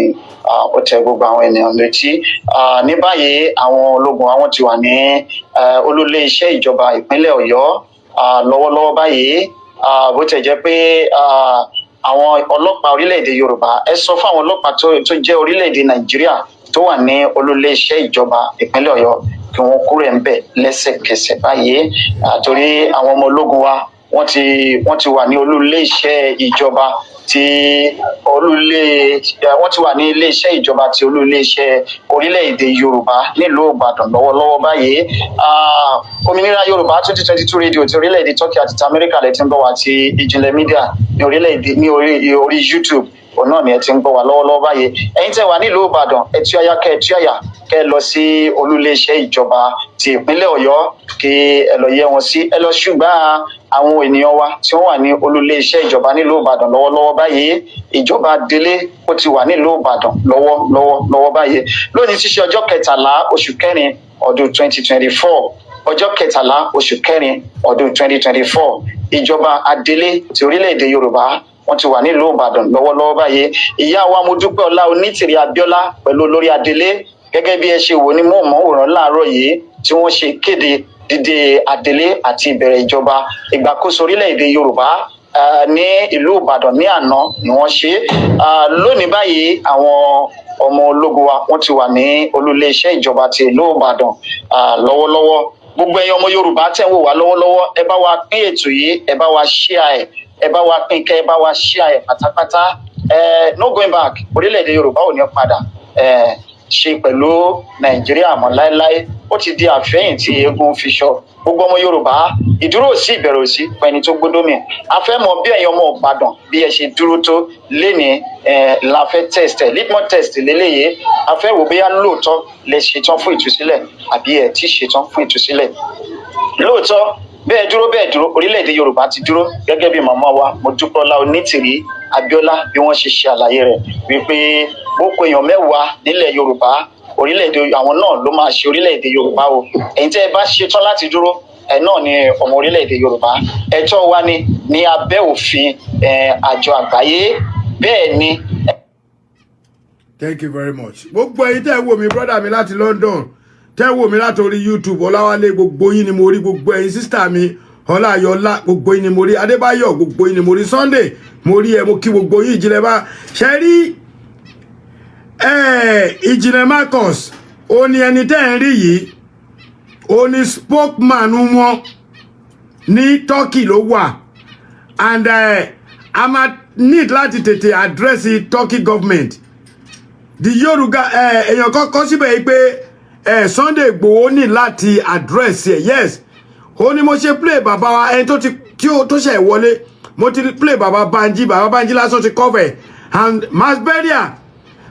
ó tẹ gbogbo àwọn ènìyàn létí. Ní báyìí àwọn ológun àwọn ti wà ní olúlé iṣẹ́ ìjọba ìpínlẹ̀ Ọ̀yọ́ lọ́wọ́lọ́wọ́ báyìí, bó tẹ̀ jẹ́ pé àwọn ọlọ́pàá orílẹ̀-èdè Yorùbá ẹ sọ fún àwọn ọlọ́pàá tó jẹ́ orílẹ̀-èdè Nàìjíríà tó wà ní olúlé iṣẹ́ ìjọba ìpínlẹ̀ Ọ̀yọ́ kí wọ́n kúrò ń bẹ̀ lẹ́sẹ̀kẹsẹ̀ báyìí, torí àwọn ọmọ ológun wa wọ́n ti wà ní olúlé iṣẹ́ ìjọba wọ́n ti wà ní ilé iṣẹ́ ìjọba ti olúlé iṣẹ́ orílẹ̀-èdè Yorùbá nílùú Ìbàdàn lọ́wọ́lọ́wọ́ báyìí. Òmìnira Yorùbá 2022 rédíò ti orílẹ̀-èdè Turkey àti Amẹ́ríkà lẹ ti ń bọ̀ wá ti ìjìnlẹ̀ mídíà ní orí YouTube òun náà ni ẹ ti ń gbọ́ wá lọ́wọ́lọ́wọ́ báyìí. Ẹ̀yin tẹ́ wà nílùú Ìbàdàn ẹ tú àyà kẹ́ lọ sí olúlé iṣẹ́ ìjọba ti ìpínlẹ̀ Ọ̀yọ́ kí ẹ lọ yẹ wọn sí, ẹ lọ ṣùgbọ́n àwọn ènìyàn wa tí wọ́n wà ní olúlé iṣẹ́ ìjọba nílùú Ìbàdàn lọ́wọ́lọ́wọ́ báyìí. Ìjọba Délé ó ti wà nílùú Ìbàdàn lọ́wọ́ báyìí. Lónìí ti ṣe ọjọ́ 13 oṣù kẹrin ọdún 2024, ọjọ́ 13 oṣù kẹrin ọdún 2024. Ìjọba Adélé ti orílẹ̀-èdè Yorùbá wọ́n ti wà nílùú Ìbàdàn lọ́wọ́lọ́wọ́ báyìí. Ìyá wa Modúpẹ́ Onítìrí Abíọ́lá pẹ̀lú olórí Adélé gẹ́gẹ́ bí ẹ ṣe wò ní móhùnmáwòrán láàárọ̀ yìí tí wọ́n ṣe kéde dídé Adélé àti ìbẹ̀rẹ̀ ìjọba ìgbàkóso orílẹ̀-èdè Yorùbá ní ìlú Ìbàdàn ní àná ni wọ́n ṣe. Lónìí báyìí àwọn ọmọ ológun wa wọ́n ti wà ní olúlé iṣẹ́ ìjọba ti ìlú Ìbàdàn lọ́wọ́lọ́wọ́. Gbogbo ẹ̀yin ọmọ Yorùbá tẹ́ ń wò wá lọ́wọ́lọ́wọ́ ẹ bá wa pín ètò yìí, ẹ bá wa share ẹ̀, ẹ bá wa pín kẹ́ ẹ bá wa share ẹ̀ pátápátá. No going back, orílẹ̀-èdè Yorùbá ò ní padà ṣe pẹ̀lú Nàìjíríà mọ́ láéláé. Ó ti di àfẹ́yìn tí eégún fi ṣọ. Gbogbo ọmọ Yorùbá ìdúró sí ìbẹ̀rù sí pẹ̀lú tó gbódómì. A fẹ́ mọ̀ bí ẹ̀yin ọmọ Ìbàdàn bí ẹ ṣe dúró tó lénìí la fẹ́ test litmus test lélẹ́yìí. A fẹ́ wò bóyá lóòótọ́ lè ṣetán fún ìtúsílẹ̀ àbí ẹ ti ṣetán fún ìtúsílẹ̀. Lóòótọ́ bẹ́ẹ̀ dúró orílẹ̀-èdè Yorùbá ti dúró gẹ́gẹ́ bí màmá wa Modúpẹ́ Onítìrí Abíọ́lá bí wọ́n ṣe ṣe àlàyé rẹ̀ wípé gbogbo èèyàn 10 nílẹ̀ Yorùbá orílẹ̀-èdè àwọn náà ló máa ṣe orílẹ̀-èdè Yorùbá o. Ẹ̀yin tẹ́ ẹ bá ṣetán láti dúró ẹ náà ni ọmọ orílẹ̀-èdè Yorùbá. Ẹ̀tọ́ wa ni ní abẹ́ òfin àjọ àgbáyé bẹ́ẹ̀ ni. Thank you very much. Gbogbo ẹ̀yin tẹ́ ẹ wò mí brother mi láti London, tẹ́ ẹ wò mí láti orí YouTube Ọláwálé, gbogbo yín ni mo rí. Gbogbo ẹ̀yin sister mi Ọláyọlá, gbogbo yín ni mo rí. Adébáyọ̀, gbogbo yín ni mo rí. Sunday mo rí ẹ, mo kí gbogbo yín. Ìjìnlẹ̀ bá ṣe rí Ìjìnlẹ̀ Marcus ó ní ẹni tẹ́ ẹ rí yìí, ó ní spokesman wọn ní Turkey ló wà, and a máa need láti tètè address Turkey government. The Yorùbá èèyàn kọ́kọ́ síbẹ̀ yìí pé Sunday Igboho ní láti address ẹ̀. Yes, ó ní mo ṣe play bàbá wa ẹni tó ṣe wọlé, mo ti play bàbá Banji lásán ti cover, and Masberia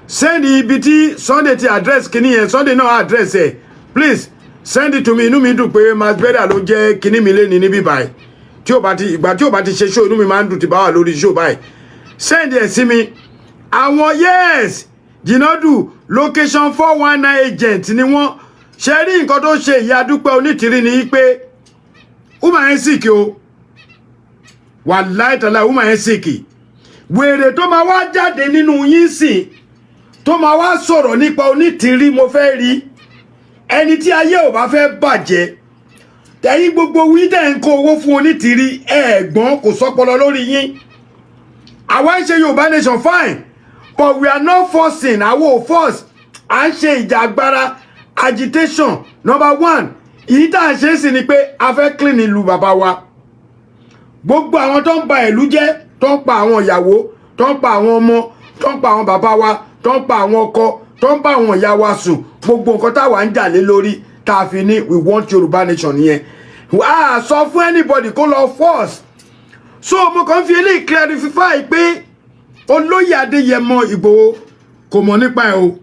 send ibi tí Sunday ti address kìíní yẹn, Sunday náà address ẹ̀. Please send it to me. Inú mi dùn pé Masberia ló jẹ́ kíní mi lé ní níbí báyìí. Ìgbà tí ó bá ti ṣe show inú mi máa ń dùn tí bá wà lórí show báyìí. Send ẹ̀ sí mi. Àwọn yes Jinadu location 419 agent ni wọ́n ṣe rí nǹkan tó ṣe ìyá Dúpẹ́ Onítìrí ni pé woman yẹn sick o. Wàláhì tàláhì woman yẹn sick. Wèrè tó máa wá jáde nínú yín sìn tó máa wá sọ̀rọ̀ nípa Onítìrí mo fẹ́ rí. Ẹni tí ayé ò bá fẹ́ bàjẹ́ tẹ̀yìn gbogbo wíńdẹ̀ ń kó owó fún Onítìrí ẹ̀gbọ́n kò sọ́pọlọ lórí yín. Àwa ń ṣe Yorùbá nation fine, but we are not forcing. Àwa ò force. À ń ṣe ìjà agbára agitation. Number 1 ìyí tá à ń ṣe sí ni pé a fẹ́ clean ìlú bàbá wa. Gbogbo àwọn tó ń ba ìlú jẹ́, tó ń pa àwọn ìyàwó, tó ń pa àwọn ọmọ, tó ń pa àwọn bàbá wa, tó ń pa àwọn ọkọ, tó ń bá àwọn ìyá wa sùn, gbogbo nǹkan táwa ń jà lé lórí tá a fi ní we want Yorùbá nation yẹn. A sọ fún anybody kó lọ force. So mo kàn fi eléyìí clarify pé olóyè Adéyẹmọ Ìgbòho kò mọ̀ nípa ẹ̀ o.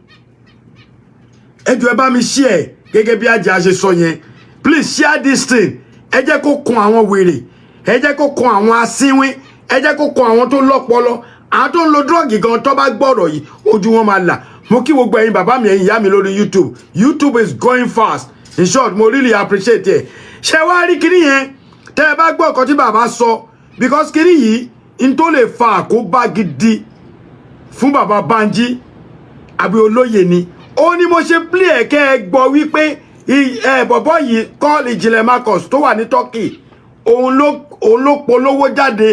Ẹ jọ̀ọ́ ẹ bá mi share gẹ́gẹ́ bí Àjà ṣe sọ yẹn. Please share this thing. Ẹ jẹ́ kó kan àwọn wèrè, ẹ jẹ́ kó kan àwọn asínwín, ẹ jẹ́ kó kan àwọn tó lọ́pọlọ, a tó ń lo drug gan tó bá gbọ́rọ̀ yìí ojú wọn máa là mo kí gbogbo ẹ̀yin bàbá mi ẹ̀yin ìyá mi lórí YouTube is going fast in short mo really appreciate it ṣé wá rí kíní yẹn tẹ́ ẹ bá gbọ́ nǹkan tí bàbá sọ because kíní yìí n tó lè fa àkóbá gidi fún bàbá Banji àbí olóyè ni ó ní mo ṣe play ẹ̀kẹ́ ẹ gbọ́ wípé bọ̀bọ̀ yìí call Ìjìnlẹ̀ Marcus tó wà ní Turkey òun ló polówó jáde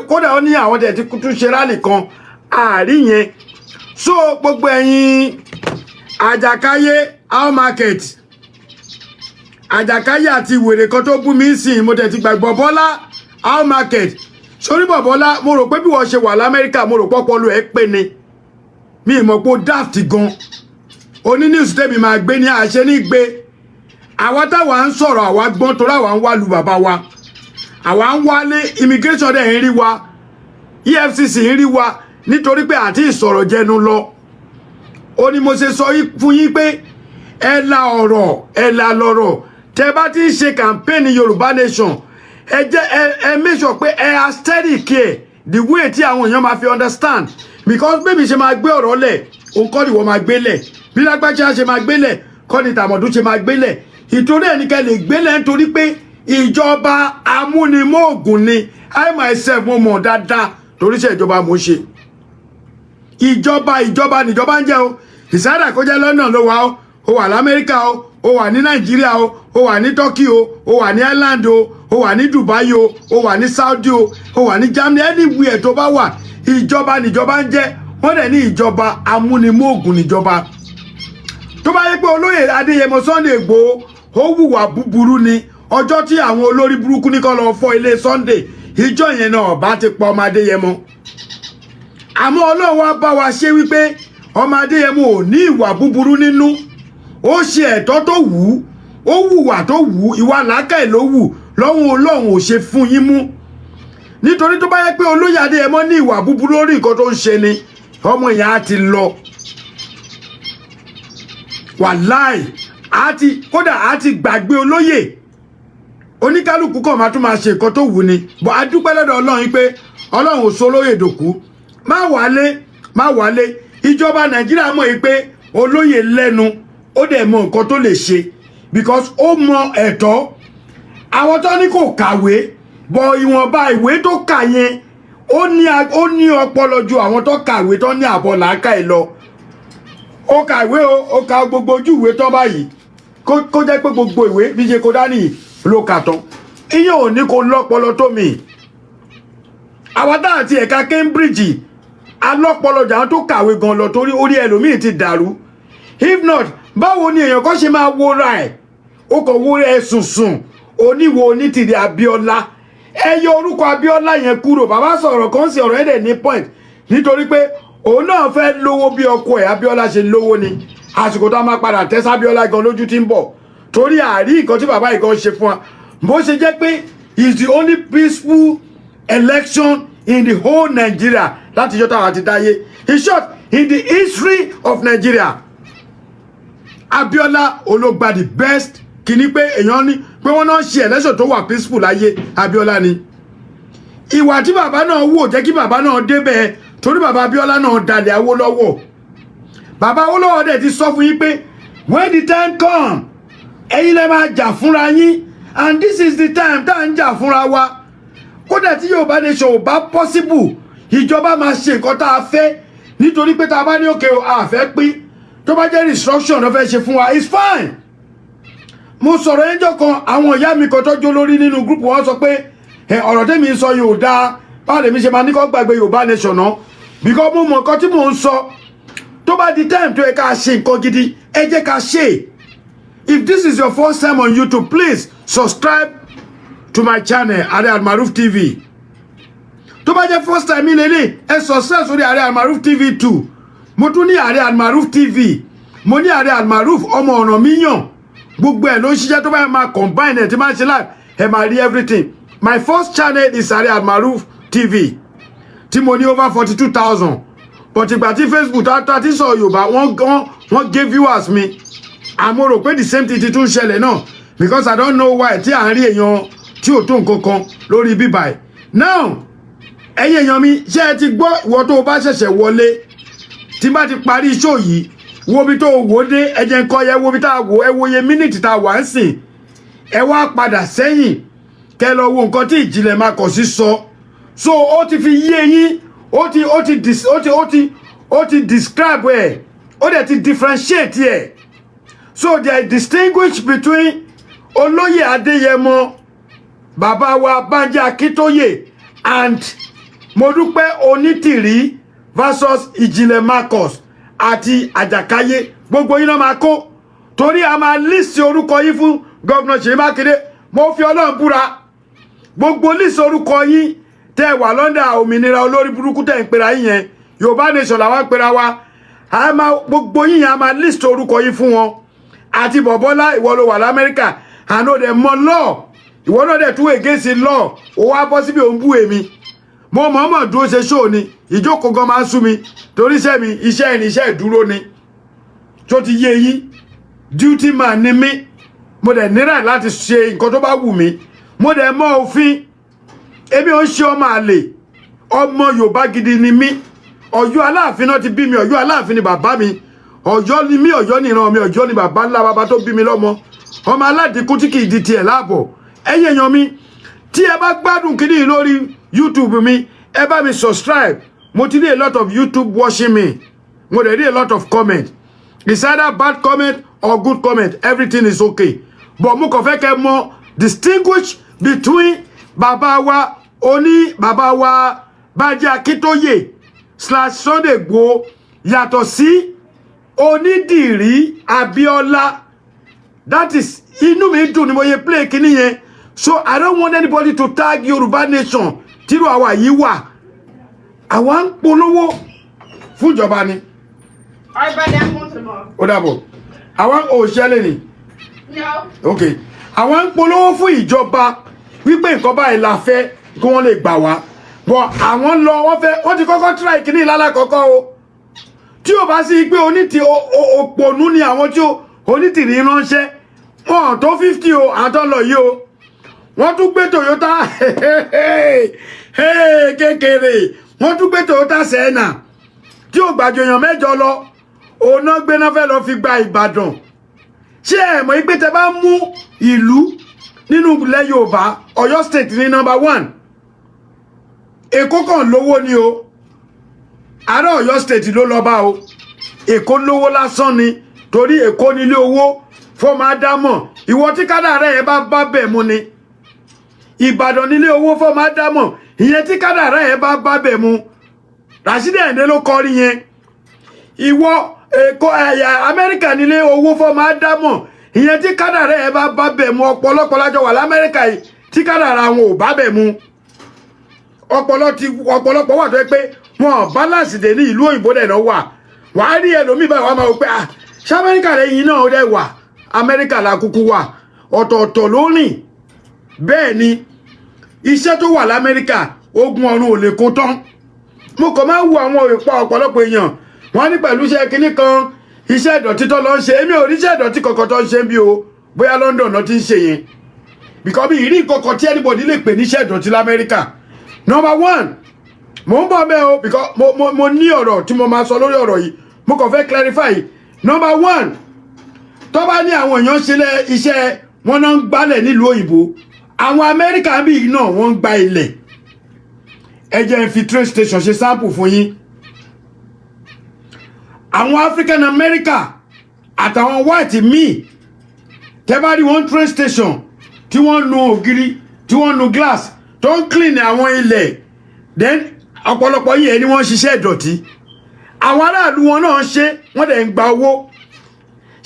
kódà ó ní àwọn tẹ̀ ti tún ṣe rálì kan àárí yẹn so gbogbo ẹ̀yin Àjàkáyé How Market Àjàkáyé àti wèrè kan tó bú mi sìn mo tẹ̀ ti gbàgbọ́ Bọ́lá How Market sórí Bọ́lá mo rò pé bí wọ́n ṣe wà l'Amẹ́ríkà mo rò pọ́pọ́ lu ẹ̀ pé ni mi ìmọ̀ pé ó daft gan oní news tẹ́mi máa gbé ní àṣẹ ní gbé àwa táwa ń sọ̀rọ̀ àwa gbọ́n torí àwa ń wá lu bàbá wa àwa ń wálé immigration dẹ̀ ń rí wa EFCC ń rí wa nítorí pé àti ìsọ̀rọ̀ jẹnu lọ ó ní mo ṣe sọ fún yín pé ẹ la lọ̀rọ̀ tẹ́ bá ti ń ṣe campaign Yorùbá Nation ẹ jẹ́ ẹ make sure pé ẹ aesthetic care the way tí àwọn èèyàn máa fi understand because bébí ṣe máa gbé ọ̀rọ̀ lẹ̀ òun kọ́ ni wọ́n máa gbé lẹ̀ bí lágbájá ṣe máa gbé lẹ̀ kọ́ ni tàmọ̀dún ṣe máa gbé lẹ̀ ìtorí ẹnikẹ́ lè gbé lẹ̀ nítorí pé ìjọba amúnimóògùn ni I myself mo mọ̀ dáadáa torí ṣe ìjọba mo ṣe ìjọba níjọba ń jẹ́ o ìsáàdà kó jẹ́ London ló wà ó wà l'Amẹ́ríkà ó wà ní Nàìjíríà ó wà ní Turkey ó wà ní Ireland ó wà ní Dubai ó wà ní Saudi ó wà ní Germany anywhere tó bá wà ìjọba níjọba ń jẹ́ wọ́n dẹ̀ ní ìjọba amúnimóògùn níjọba tó bá yẹ pé olóyè Adéyẹmọ Sunday Igboho ó hùwà búburú ni ọjọ́ tí àwọn olórí burúkú ní kó lọ fọ́ ilé Sunday ìjọ yẹn náà bá ti pa ọmọ Adéyẹmọ àmọ́ Ọlọ́run wá bá wa ṣe wípé ọmọ Adéyẹmọ ò ní ìwà búburú nínú ó ṣe ẹ̀tọ́ tó wù ó hùwà tó wù ìwà làákàyè ló wù lọ́hùn Ọlọ́run ò ṣe fún yín mú nítorí tó bá yẹ pé olóyè Adéyẹmọ ní ìwà búburú lórí nǹkan tó ń ṣe ni ọmọ ìyá á ti lọ wàláì kódà á ti gbàgbé olóyè oníkálùkù kan máa tún máa ṣe nǹkan tó wù ni bọ́ a dúpẹ́ lọ́dọ̀ Ọlọ́run pé Ọlọ́run ò sọ olóyè dòkú má wálé ìjọba Nàìjíríà mọ̀ yìí pé olóyè lẹ́nu ó dẹ̀ mọ nǹkan tó lè ṣe because ó mọ ẹ̀tọ́ àwọn tó ní kò kàwé bọ̀ ìwọ̀nba ìwé tó kà yẹn ó ní ọpọlọ ju àwọn tó kàwé tó ní àbọ̀ làákàyè lọ ó kàwé ó ka gbogbo ojú ìwé tán báyìí kó jẹ́ pé gbogbo ìwé bí ṣe kó dání ló kà tán ìyẹn ò ní kó lọ́pọlọ tó mi àwọn táà ti ẹ̀ka Cambridge alọ́pọlọ jà tó kàwé gan lọ torí orí ẹlòmíì ti dàrú if not báwo ni èèyàn kan ṣe máa wóra ẹ̀ ó kàn wóra ẹ̀ sùnsùn oníwo Onítìrí Abíọ́lá ẹ yọ orúkọ Abíọ́lá yẹn kúrò bàbá sọ̀rọ̀ kan sí ọ̀rọ̀ ẹ̀dẹ̀ ní point nítorí pé òun náà fẹ́ lówó bí ọkọ ẹ̀ Abíọ́lá ṣe lówó ni àsìkò tó máa padà tẹ́ sábíọ́lá gan lójú tí ń bọ̀ torí àárí nǹkan tí bàbá ìgan ṣe fún wa bó ṣe jẹ́ pé is the only peaceful election in the whole Nigeria láti jọ́ táwọn àti dáyé in short in the history of Nigeria Abíọ́lá olóògbà the best kìíní pé èèyàn ní pé wọ́n náà ṣe election tó wà peaceful láyé Abíọ́lá ni ìwà tí bàbá náà wò jẹ́ kí bàbá náà débẹ̀ torí bàbá Abíọ́lá náà dalẹ̀ Awólọ́wọ̀ bàbá Awólọ́wọ̀ dẹ̀ ti sọ fún yín pé when the time come ẹ̀yin lè máa jà fúnra yín and this is the time tá à ń jà fúnra wa kódà tí Yorùbá nation ò bá possible ìjọba máa ṣe nǹkan tá a fẹ́ nítorí pé tá a bá ní òkè àfẹ́ pín tó bá jẹ́ restructure ló fẹ́ ṣe fún wa it's fine mo sọ̀rọ̀ ẹjọ́ kan àwọn ìyá mi kan tọ́jú lórí nínú group wọn sọ pé ọ̀rọ̀ tẹ́mi ń sọ yóò dáa báwo lèmi ṣe máa ní kó gbàgbé Yorùbá nation náà because mo mọ̀ nǹkan tí mò ń sọ tó bá di time tó yẹ ká ṣe nǹkan gidi ẹ jẹ́ ká ṣe if this is your first time on YouTube please subscribe to my channel Aare Almaroof TV tó bá jẹ́ first time mi lélẹ̀ ẹ subscribe sórí Aare Almaroof TV 2 mo tún ní Aare Almaroof TV mo ní Aare Almaroof ọmọ ọ̀nà míyàn gbogbo ẹ̀ ló ń ṣiṣẹ́ tó bá máa combine ẹ̀ tí máa ṣe live ẹ máa rí everything my first channel is Aare Almaroof TV tí mo ní over 42,000 but ìgbà tí Facebook tá ti sọ Yorùbá wọ́n gé viewers mi àmọ́ rò pé the same thing ti tún ṣẹlẹ̀ náà because I don't know why tí à ń rí èèyàn tí ò tó nǹkan kan lórí bíbá ẹ̀ now ẹ̀yin èèyàn mi ṣé ẹ ti gbọ́ ìwọ tó o bá ṣẹ̀ṣẹ̀ wọlé tí bá ti parí show yìí wo bí tó o wò dé ẹ jẹ́ nǹkan yẹ wo bí tá a wò ẹ wo iye mínítì tá a wà ń sìn ẹ wá padà sẹ́yìn kẹ́ lọ wo nǹkan tí ìjìnlẹ̀ máa kọ̀ sí sọ so ó ti fi yé yín ó ti describe ẹ̀ ó dẹ̀ ti differentiate ẹ̀ so they distinguish between Olóyè Adéyẹmọ bàbá wa Bánjí Akíntóyè and Modúpẹ́ Onítìrí versus Ìjìnlẹ̀ Marcus àti Àjàkáyé gbogbo yín náà máa kó torí a máa list orúkọ yín fún Gómìnà Ṣèyí Mákindé mo fi Ọlọ́run búra gbogbo list orúkọ yín tẹ́ wà lọ́ndà òmìnira olórí burúkú tẹ́ ń pera yín yẹn Yorùbá nation làwọn ń pera wa a máa gbogbo yín yẹn a máa list orúkọ yín fún wọn àti Bọ̀bọ́lá ìwọ ló wà l'Amẹ́ríkà àná dẹ̀ mọ law ìwọ náà dẹ̀ tún against law ó wá bọ́ síbi òun bú èmi mo mọ̀ọ́mọ̀ dúró ṣe show ni ìjókòó gan máa ń sú mi torí iṣẹ́ mi iṣẹ́ ẹni iṣẹ́ ìdúró ni tó ti yé yín duty man ni mí mo dẹ̀ nira láti ṣe nǹkan tó bá wù mí mo dẹ̀ mọ òfin èmi ò ń ṣe ọmọ àlè ọmọ Yorùbá gidi ni mí Ọ̀yọ́ Aláàfin náà ti bí mi Ọ̀yọ́ Aláàfin ni bàbá mi Ọ̀yọ́ ni mí Ọ̀yọ́ ni ìran mi Ọ̀yọ́ ni bàbá ńlá bàbá tó bí mi lọ́mọ ọmọ aládìkú tí kì í di tiẹ̀ láàbọ̀ ẹ̀yin èèyàn mi tí ẹ bá gbádùn kíní lórí YouTube mi ẹ bá mi subscribe mo ti rí a lot of YouTube watching me mo dẹ̀ rí a lot of comment it's either bad comment or good comment everything is okay but mo kàn fẹ́ kẹ́ mọ̀ distinguish between bàbá wa Bánjí Akíntóyè / Sunday Igboho yàtọ̀ sí Onídìrí Abíọ́lá that is inú mi dùn ni mo ye play kíní yẹn so I don't want anybody to tag Yorùbá nation tírú àwa yìí wà àwa ń polówó fún ìjọba ni ó dàbọ̀ àwa ò ṣẹlẹ̀ ni ok àwa ń polówó fún ìjọba wípé nǹkan báyìí la fẹ́ kí wọ́n lè gbà wá bọ̀ àwọn lọ wọ́n ti kọ́kọ́ try kíní lálákọ́kọ́ o tí o bá sí pé òpònú ni àwọn tí Onítìrí ránṣẹ́ wọn tó 50 o àtọ́lọ yìí o wọ́n tún gbé Toyota kékeré wọ́n tún gbé Toyota Sienna tí ò gbàjọyàn mẹ́jọ lọ òun náà gbé náà fẹ́ lọ fi gba Ìbàdàn ṣé ẹ mọ̀ pé tẹ bá mú ìlú nínú ilẹ̀ Yorùbá Ọ̀yọ́ State ní number 1 Èkó kàn lówó ni o Ààrẹ Ọ̀yọ́ State ló lọ bá o Èkó lówó lásán ni torí Èkó nílé owó fọmọ Ádámọ̀ ìwọ tí kádàrá ẹ bá bẹ̀ mu ni Ìbàdàn nílé owó fọmọ Ádámọ̀ ìyẹn tí kádàrá ẹ bá bẹ̀ mu Rashidi Ayinde ló kọrin yẹn ìwọ Èkó Amẹ́ríkà nílé owó fọmọ Ádámọ̀ ìyẹn tí kádàrá ẹ bá bẹ̀ mu ọ̀pọ̀lọpọ̀ lájọ wà l'Amẹ́ríkà yìí tí kádàrá wọn ò bá bẹ̀ mu ọ̀pọ̀lọpọ̀ wà tó yẹ pé wọn balance dé ní ìlú òyìnbó dẹ̀ náà wà wàá rí ẹlòmíì báyìí wàá máa wò pé ṣé Amẹ́ríkà lẹ́yìn náà ó dẹ̀ wà Amẹ́ríkà la kúkú wà ọ̀tọ̀ọ̀tọ̀ ló rìn bẹ́ẹ̀ ni iṣẹ́ tó wà l'Amẹ́ríkà ogun ọ̀run ò lè kó tán mo kàn máa ń wo àwọn ọ̀pọ̀lọpọ̀ èèyàn wọ́n ní pẹ̀lú iṣẹ́ kinní kan iṣẹ́ ìdọ̀tí tó lọ ń ṣe èmi ò rí iṣẹ́ ìdọ̀tí kankan tó ń ṣe bí o bóyá London náà ti ń ṣe yẹn because bí ìrí kankan tí anybody lè pè ní iṣẹ́ ìdọ̀tí l'Amẹ́ríkà number 1 mo ń bọ̀ mẹ́ o because mo ní ọ̀rọ̀ tí mo máa sọ lórí ọ̀rọ̀ yìí mo kàn fẹ́ clarify number 1 tó bá ní àwọn èèyàn ṣe iṣẹ́ wọn náà ń gbálẹ̀ nílùú òyìnbó àwọn Amẹ́ríkà bí náà wọ́n ń gba ilẹ̀ ẹ jẹ́ n fi train station ṣe sample fún yín àwọn African America àtàwọn white míì tẹ́ bá rí wọn train station tí wọ́n nu ògiri tí wọ́n nu glass tó ń clean àwọn ilẹ̀ then ọ̀pọ̀lọpọ̀ yìí ẹni wọ́n ṣiṣẹ́ ìdọ̀tí àwọn aráàlú wọn náà ṣe wọ́n dẹ̀ ń gba owó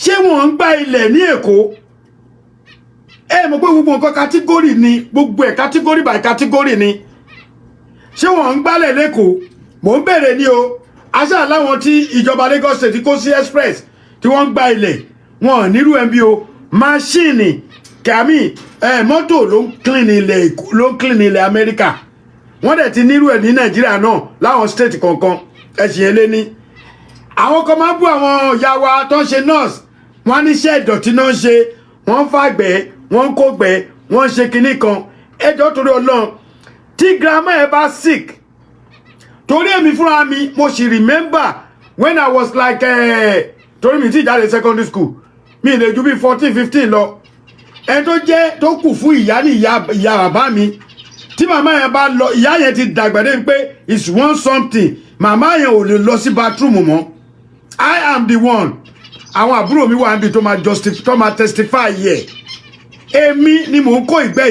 ṣé wọ́n ń gba ilẹ̀ ní Èkó ẹ mọ̀ pé gbogbo nǹkan category ni gbogbo ẹ̀ category by category ni ṣé wọ́n ń gbálẹ̀ lẹ́kọ̀ọ́ mò ń bèrè ní o aṣáà láwọn tí ìjọba Lagos State kó sí express tí wọ́n ń gba ilẹ̀ wọn nírú ẹ̀ bí o máṣíìnì kàmí mọ́tò ló ń clean ilẹ̀ Amẹ́ríkà wọ́n dẹ̀ ti nírú ẹ̀ ní Nàìjíríà náà láwọn state kọ̀ọ̀kan ẹ̀sìn ẹlẹ́ni àwọn kan máa bú àwọn ìyá wa tó ń ṣe nurse wọ́n ní iṣẹ́ ìdọ̀tí náà ń ṣe wọ́n ń fàgbẹ́ wọ́n ń kógbẹ́ wọ́n ń ṣe kinní kan ẹjọ́ torí Ọlọ́run tí grandma ẹ bá sick torí èmi fúnra mi mo sì remember when I was like torí mi ti jáde secondary school mi lè ju bí 14-15 lọ ẹni tó jẹ́ tó kù fún ìyá ní ìyá bàbá mi tí màmá yẹn bá lọ ìyá yẹn ti dàgbà dé pé it's one something màmá yẹn ò lè lọ sí bathroom mọ́ I am the one àwọn àbúrò mi wà níbi tó máa testify yẹ èmi ni mò ń kó ìgbẹ́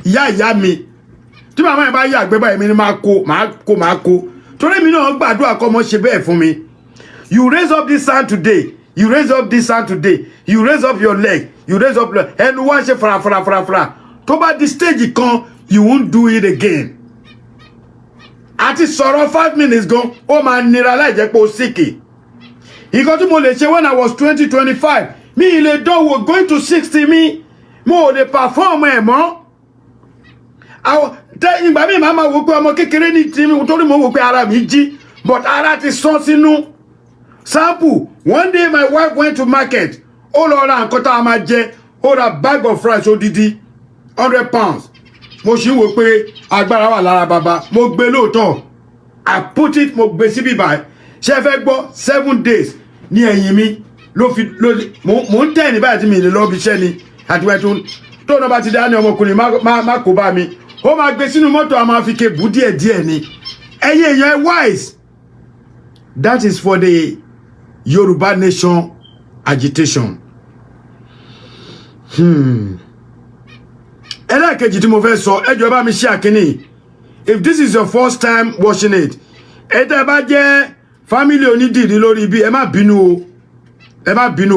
ìyá mi tí màmá yẹn bá yàgbẹ́ báyìí mi ni máa kó torí mi náà gbàdúrà kọ́ ọmọ ṣe bẹ́ẹ̀ fún mi you raise up this hand today you raise up this hand today you raise up your leg you raise up ẹnu wá ṣe farafara tó bá di stage kan you won't do it again àti sọ̀rọ̀ 5 minutes gan ó máa nira láì jẹ́ pé ó síkì nǹkan tí mo lè ṣe when I was 20-25 mi ì lè dánwò going to 60 mi mo ò lè perform ẹ̀ mọ́ ìgbà mi máa wò pé ọmọ kékeré ní tí torí mo wò pé ara mi jí but ara ti sán sínú sample one day my wife went to market ó lọ ra nǹkan tá a máa jẹ ó ra bag of rice odidi 100 pounds mo sì wò pé agbára wà lára bàbá mo gbé lóòótọ́ I put it mo gbé síbí báyìí ṣe fẹ́ gbọ́ 7 days ní ẹ̀yìn mi ló mo ń tẹ̀ ní báyìí tí mi lè lọ bí iṣẹ́ ni àti wẹ́n tó náà bá ti dá ní ọmọkùnrin má kó bá mi ó máa gbé sínú mọ́tò a máa fi ké bù díẹ̀díẹ̀ ni ẹ̀yin èèyàn wise that is for the Yoruba nation agitation. ẹlẹ́ẹ̀kejì tí mo fẹ́ sọ ẹjọ́ bá mi ṣe àkíní if this is your first time watching it ẹ̀tẹ́ bá jẹ́ family onídìrí lórí ibi ẹ má bínú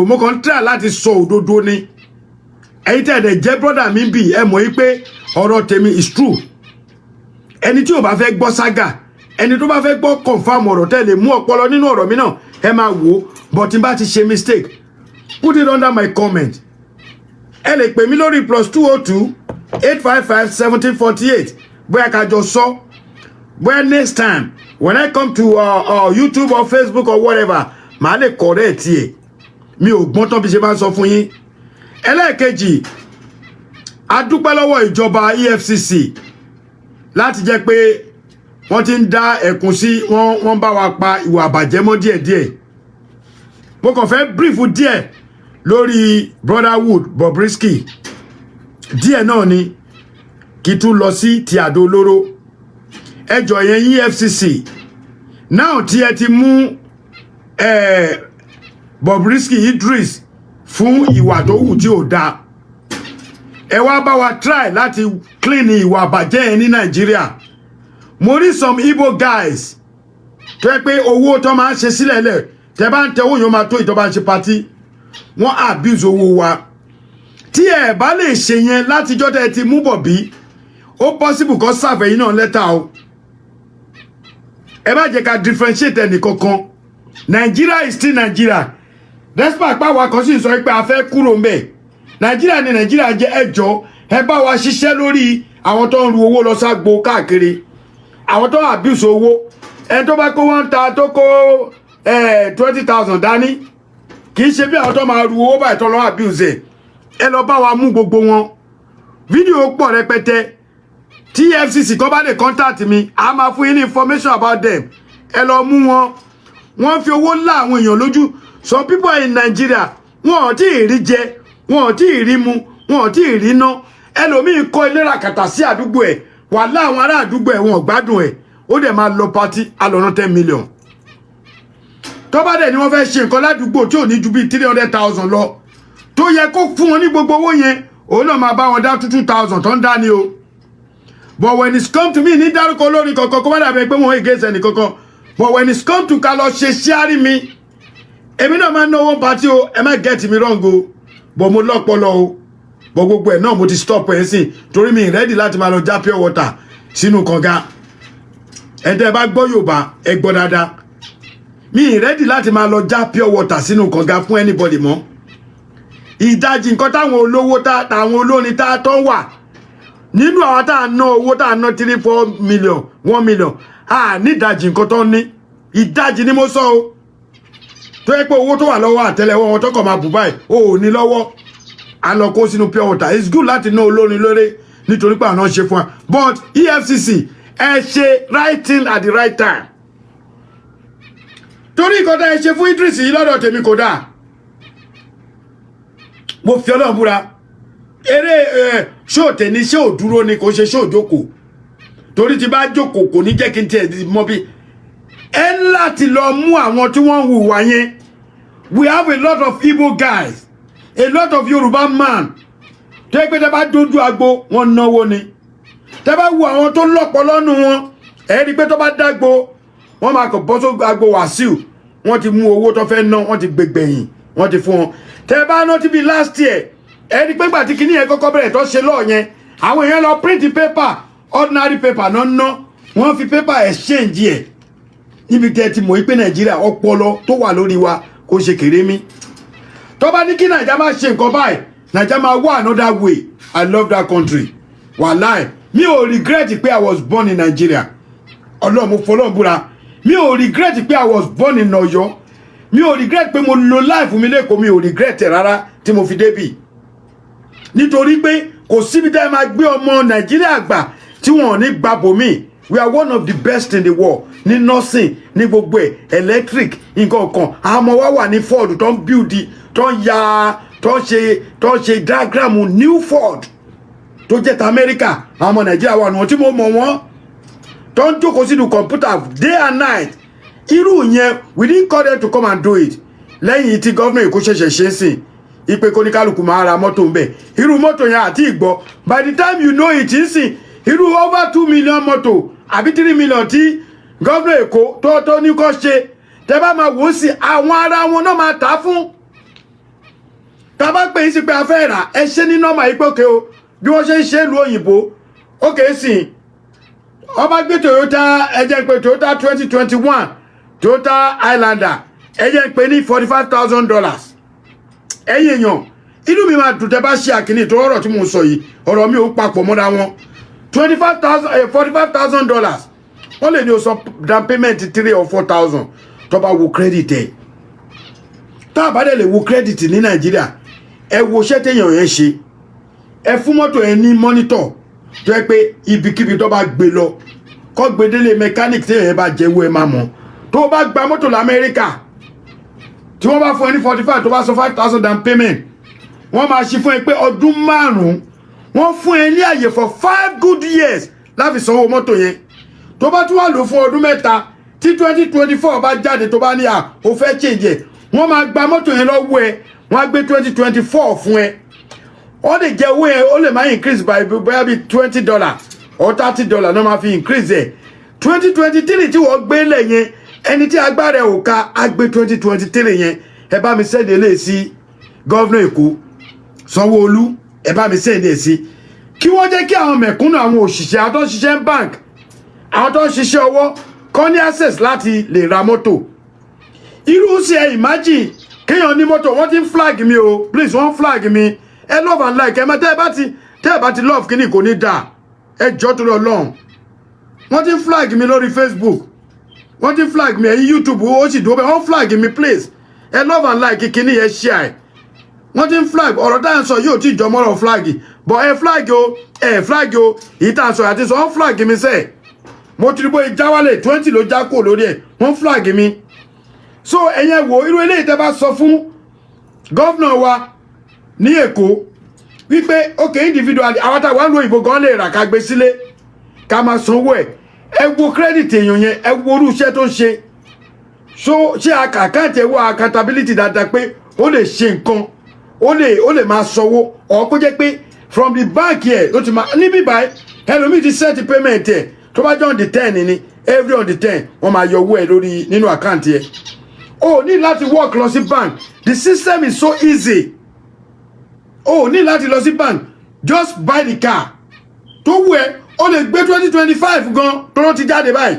o mo kàn try láti sọ òdodo ni ẹ̀yin tẹ́ ẹ̀dẹ̀ jẹ́ brother mi bì ẹ mọ̀ yí pé ọ̀rọ̀ tèmi is true ẹni tí ò bá fẹ́ gbọ́ sága ẹni tó bá fẹ́ gbọ́ confam ọ̀rọ̀ tẹ́ lè mú ọpọlọ nínú ọ̀rọ̀ mi náà ẹ máa wò but n bá ti ṣe mistake put it under my comment ẹ lè pè mí lórí +202-855-1748 bóyá ká jọ sọ bóyá next time when I come to YouTube or Facebook or whatever màá lè correct ẹ mi ò gbọ́n tán bí ṣe bá ń sọ fún yín ẹlẹ́ẹ̀kejì a dúpẹ́ lọ́wọ́ ìjọba EFCC láti jẹ́ pé wọ́n ti ń dá ẹ̀kún sí wọ́n bá wa pa ìwà àbàjẹ́ mọ́ díẹ̀díẹ̀ mo kàn fẹ́ brief díẹ̀ lórí Brotherhood Bobrisky díẹ̀ náà ni kí tún lọ sí ti àdó olóró ẹjọ́ yẹn EFCC náà tí ẹ ti mú Bobrisky Idris fún ìwà tó wù tí ò dáa ẹ wá bá wa try láti clean ìwà àbàjẹ́ yẹn ní Nàìjíríà mo rí some Igbo guys tó yẹ pé owó tó máa ń ṣe sílẹ̀ lẹ̀ tẹ́ bá ń tẹ owó yẹn máa tó ìjọba ń ṣe party wọ́n abuse owó wa tí ẹ bá lè ṣe yẹn látijọ́ tẹ́ ti mú bọ̀ bí ó possible kó serve yín náà lẹ́tà o ẹ má jẹ́ ká differentiate ẹnì kankan Nigeria is still Nigeria despite pàwọn kan sì sọ pé a fẹ́ kúrò ń bẹ̀ Nigeria ni Nigeria jẹ́ ẹjọ́ ẹ bá wa ṣiṣẹ́ lórí àwọn tó ń ru owó lọ ságbo káàkiri àwọn tó abuse owó ẹni tó bá kó wọ́n ta tó kó 20,000 dání kì í ṣe bí àwọn tó máa ru owó báyìí tó lọ abuse ẹ lọ bá wa mú gbogbo wọn fídíò pọ̀ rẹpẹtẹ tí EFCC kọ́ bá lè contact mi a máa fún yín ní information about them ẹ lọ mú wọn wọ́n fi owó lá àwọn èèyàn lójú some people in Nigeria wọn ò tí ì rí jẹ wọn ò tí ì rí mu wọn ò tí ì rí ná ẹlòmíín kọ́ ilé ràkàtà sí àdúgbò ẹ̀ wà láwọn ará àdúgbò ẹ̀ wọn ò gbádùn ẹ̀ ó dẹ̀ máa lọ party alọ́nà 10 million tó bá dẹ̀ ni wọ́n fẹ́ ṣe nǹkan ládùúgbò tí ò ní ju bí 300,000 lọ tó yẹ kó fún wọn ní gbogbo owó yẹn òun náà máa bá wọn dá 2,000 tó ń dá ní o but when it's come to me ní dárúkọ olórin kankan kó má dàbẹ̀ pé wọ́n against ẹnì kankan but when it's come to ká lọ ṣe ṣíárì mi èmi náà máa ń náwó party o ẹ má get me wrong o but mo lọ́pọlọ o but gbogbo ẹ̀ náà mo ti stop ẹ̀ sí torí mi ready láti máa lọ já pure water sínú kànga ẹ̀dẹ́ bá gbọ́ Yorùbá ẹ gbọ́ dáadáa mi ready láti máa lọ já pure water sínú kànga fún anybody mọ́ ìdajì nǹkan táwọn olówó táwọn olórin tá tó wà nínú àwọn tá ná owó tá ná 3-4 million 1 million ní ìdajì nǹkan tó ní ìdajì ni mo sọ o tó yẹ pé owó tó wà lọ́wọ́ àtẹ́lẹwọ́ wọn tó kàn máa bù báyìí o ò ní lọ́wọ́ a lọ kó sínú pure water it's good láti ná olórin lórí nítorí pé àwọn ṣe fún wa but EFCC ẹ ṣe right thing at the right time torí nǹkan tá ẹ ṣe fún Idris yìí lọ́dọ̀ tèmi kò dáa mo fi Ọlọ́run búra eré ṣó tẹ̀ní ṣé ò dúró ni kò ṣe ṣó jókòó torí ti bá jókòó kò ní jẹ́ kí n tiẹ̀ mọ̀ bí ẹ láti lọ mú àwọn tí wọ́n ń hùwà yẹn. We have a lot of Igbo guys, a lot of Yoruba man. Tẹ́ pé tẹ́ bá dojú agbo wọn náwó ni. Tẹ́ bá wo àwọn tó lọ́pọ̀ lọ́nu wọn, ẹ rí pé tó bá dágbo wọ́n máa kàn bọ́ sórí agbo Wàsíù, wọ́n ti mú owó tó fẹ́ ná, wọ́n ti gbẹgbẹ̀yìn, wọ́n ti fún wọn. Tẹ́ bá ná ti bí last year, ẹ rí pé gbà tí kíní yẹn kọ́kọ́ bẹ̀rẹ̀ tó ṣe lọ́ọ̀ yẹn, àwọn èèyàn lọ print paper, ordinary paper náà ná, wọ́n fi paper exchange ẹ̀. Níbi tẹ́ ti mọ̀ pé Nàìjíríà ọpọlọ tó wà lórí wa kò ṣe kéré mi tó bá ní kí Naija máa ṣe nǹkan báyìí Naija máa wá another way. I love that country wàláì mi ò regret pé I was born in Nigeria Ọlọ́run mo fọlọ́run búra mi ò regret pé I was born in Ọ̀yọ́ mi ò regret pé mo lo life mi lẹ́kọ̀ọ́ mi ò regret rárá tí mo fi débì nítorí pé kò síbi tá ẹ máa gbé ọmọ Nàìjíríà gbà tí wọn ò ní gbàbọ̀ mi. We are one of the best in the world ní nursing ní gbogbo ẹ̀ electric nǹkan kan àwọn ọmọ wa wà ní Ford tó ń build tó ń ya tó ń ṣe diagram new Ford tó jẹ́ ti America àwọn ọmọ Nàìjíríà wà nù tí mo mọ̀ wọ́n tó ń jókòó sínú computer day and night irú yẹn we didn't call them to come and do it lẹ́yìn tí government kò ṣẹ̀ṣẹ̀ ṣe é sìn ipe kóníkálukú máa ra mọ́tò ń bẹ̀ irú mọ́tò yẹn àti ìgbọ́ by the time you know it ń sìn irú over 2 million mọ́tò àbí 3 million tí gọ́ọ̀nà Èkó tó ní kó ṣe tẹ́ bá máa wò ó sí àwọn ará wọn náà máa tà fún tá bá pè é sí pé a fẹ́ rà ẹ ṣe ní nọ́mà yìí pòkè o bí wọ́n ṣe ń ṣe ìlú òyìnbó ókè sìn ọba gbé Toyota ẹjẹ́ pé Toyota 2021 Toyota Highlander ẹjẹ́ pé ní $45,000 ẹ̀yìn èèyàn inú mi máa dùn tẹ́ bá ṣe àkíní tó ọ̀rọ̀ tí mo sọ yìí ọ̀rọ̀ mi ò papọ̀ mọ́ra wọn $45,000 wọ́n lè ní o sọ down payment 3 or 4,000 tó bá wo credit ẹ̀ tá a bá dẹ̀ lè wo credit ní Nàìjíríà ẹ wo iṣẹ́ téèyàn yẹn ṣe ẹ fún mọ́tò ẹ ní monitor tó yẹ pé ibikíbi tó bá gbé lọ kó gbé délé mechanic téèyàn yẹn bá jẹ́wọ́ ẹ máa mọ̀ tó bá gba mọ́tò l'Amẹ́ríkà tí wọ́n bá fún ẹ ní 45 tó bá sọ 5,000 down payment wọ́n máa ṣe fún ẹ pé ọdún 5 wọ́n fún ẹ ní àyè for 5 good years láfi sanwó mọ́tò yẹn tó bá tún wà lò fún ọdún 3 tí 2024 bá jáde tó bá ní ó fẹ́ change ẹ̀ wọ́n máa gba mọ́tò yẹn lọ́wọ́ ẹ wọ́n á gbé 2024 fún ẹ ó lè jẹ́ owó ẹ ó lè máa increase by bóyá bí $20 or $30 náà máa fi increase ẹ̀ 2023 tí wọ́n gbé lẹ̀ yẹn ẹni tí agbára ẹ̀ ò ká á gbé 2023 yẹn ẹ bá mi sẹ́ni eléyìí sí gọ́vnà Èkó Sanwó-Olú ẹ bá mi sẹ́ni ẹ̀ sí kí wọ́n jẹ́ kí àwọn mẹ̀kúnnù àwọn òṣìṣẹ́ àwọn tó ń ṣiṣẹ́ bank àwọn tó ń ṣiṣẹ́ ọwọ́ kọ́ ní access láti lè ra mọ́tò irú sí ẹ imagine kéèyàn ní mọ́tò wọ́n ti ń flag mi o please wọ́n flag mi ẹ love and like ẹ mọ tẹ́ ẹ bá ti love kíní kò ní dáa ẹ jọ́ tó lọ lọ́hùn wọ́n ti ń flag mi lórí Facebook wọ́n ti ń flag mi ẹ̀yìn YouTube ó sì dúró bẹ́ẹ̀ wọ́n flag mi please ẹ love and like kíní yẹn share wọ́n ti ń flag ọ̀rọ̀ tá à ń sọ yóò tí ìjọmọ́rọ̀ flag but ẹ flag o ẹ flag o èyí tá à ń sọ àti sọ wọ́n flag mi sẹ́ẹ̀ mo ti rí bóyá jáwálẹ̀ 20 ló já kó lórí ẹ̀ wọ́n flag mi so ẹ̀yẹn wo irú eléyìí tẹ́ bá sọ fún gọ́vnà wa ní Èkó wípé okay individual àwọn táwọn ń lo ìbò gan lè rà ká gbé sílé ká máa sanwó ẹ̀ ẹ wo credit èèyàn yẹn ẹ wo irú iṣẹ́ tó ń ṣe so ṣé àkáǹtì ẹ wo accountability dáadáa pé ó lè ṣe nǹkan ó lè máa sanwó ọ̀ kó jẹ́ pé from the bank yẹn ló ti máa níbí báyìí ẹlòmíì ti set payment ẹ̀ tó bá jẹ́ on the 10 ni every on the 10 wọ́n máa yọ owó ẹ̀ lórí nínú àkáǹtì ẹ̀ o ní láti work lọ sí bank the system is so easy o ní láti lọ sí bank just buy the car tó wù ẹ́ o lè gbé 2025 gan tó ti jáde báyìí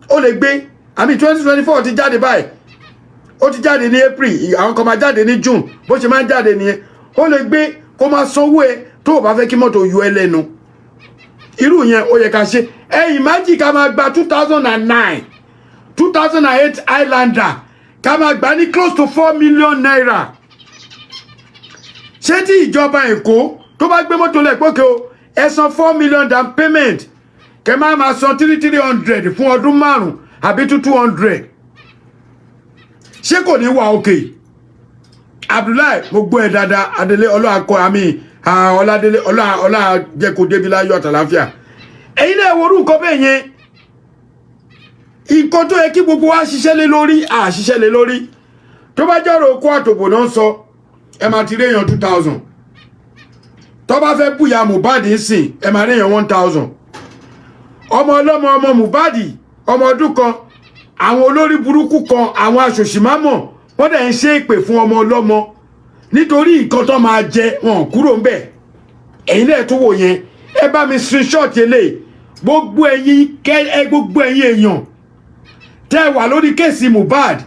o lè gbé àmì 2024 ti jáde báyìí ó ti jáde ní April àwọn kan máa jáde ní June bó ṣe máa ń jáde nìyẹn o lè gbé kó máa sanwó ẹ tó o bá fẹ́ kí mọ́tò yọ ẹ lẹ́nu irú yẹn ó yẹ ká ṣe ẹ imagine ká máa gba 2009 2008 Highlander ká máa gbà ní close to 4 million naira ṣé tí ìjọba Èkó tó bá gbé mọ́tò lẹ́pọ̀kẹ́ o ẹ san 4 million down payment kẹ máa san 300 fún ọdún márùn àbí 200 ṣé kò ní wà òkè Abdullahi mo gbọ́ ẹ dáadáa Adélé ọlọ́àkọ àmì Ọládélé ọlá jẹ́ kó débi láyọ̀ àtàláfíà ẹ̀yin náà worú nǹkan bẹ́ẹ̀ yẹn nǹkan tó yẹ kí gbogbo wa ṣiṣẹ́ lé lórí àṣiṣẹ́ lé lórí tó bá jọ́rọ̀ okó àtòbò náà sọ ẹ máa ti réyàn 2000 tó bá fẹ́ bùyà Mohbad sìn ẹ máa réyàn 1000 ọmọ ọlọ́mọ ọmọ Mohbad ọmọ ọdún kan àwọn olórí burúkú kan àwọn aṣòṣìmámọ̀ wọ́n dẹ̀ ń ṣe ìpè fún ọmọ ọlọ́mọ nítorí nǹkan tó máa jẹ wọn kúrò ń bẹ̀ ẹ̀yin náà tó wò yẹn ẹ bá mi screenshot eléyìí gbogbo ẹ̀yin èèyàn tẹ́ wà lórí kéèsì Mohbad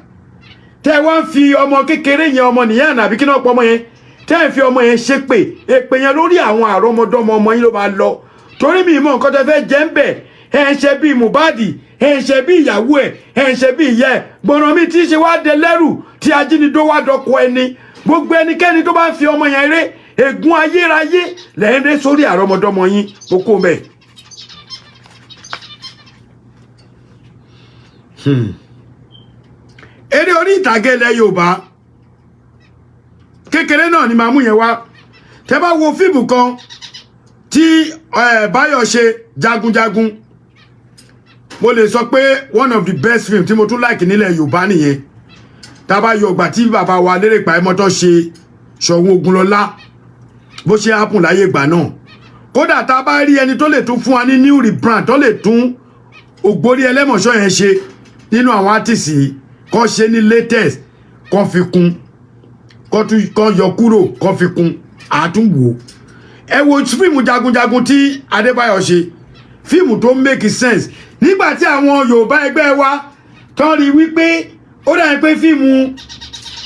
tẹ́ wá ń fi ọmọ kékeré yẹn ọmọ nìyẹn àbí kí náà pọ̀ ọmọ yẹn tẹ́ ń fi ọmọ yẹn ṣépè èpè yẹn lórí àwọn àrọ́mọdọ́mọ ọmọ yín ló máa lọ torí mi mọ̀ nǹkan tẹ́ fẹ́ jẹ́ ń bẹ̀ ẹ̀ ń ṣe bí Mohbad ẹ̀ ń ṣe bí ìyàwó ẹ̀ ń ṣe bí ìyá ẹ̀ gbọ̀nà mi tí ṣe wá dé lẹ́rù tí ajínigbó wá dọkọ ẹni gbogbo ẹnikẹ́ni tó bá ń fi ọmọ yẹn ré ègún ayérayé lẹ́yìn ré sórí àrọ́mọdọ́mọ yín kókó mẹ́. eré orí ìtàgé ilẹ̀ Yorùbá kékeré náà ni màá mú yẹn wá tẹ́ bá wo fíìmù kan tí Báyọ̀ ṣe jagunjagun mo lè sọ pé one of the best film tí mo tún like nílẹ̀ Yorùbá nìyẹn tábà yọ ọgbà tí bàbá wa lérè pàímọ́tọ́ ṣe Ṣọ̀ún Ògúnlọlá bó ṣe hápùn láyé ìgbà náà kódà tá a bá rí ẹni tó lè tún fún wa ní new rebrand tó lè tún Ògbórí Ẹlẹ́mọ̀ṣọ́ yẹn ṣe nínú àwọn artiste kan ṣe ní latest kan fi kún kan yọ kúrò kan fi kún àtúnwò ẹ wo fíìmù jagunjagun tí Adébáyọ̀ ṣe fíìmù tó make sense nígbà tí àwọn Yorùbá ẹgbẹ́ wa tán rí wípé ó dàbí pé fíìmù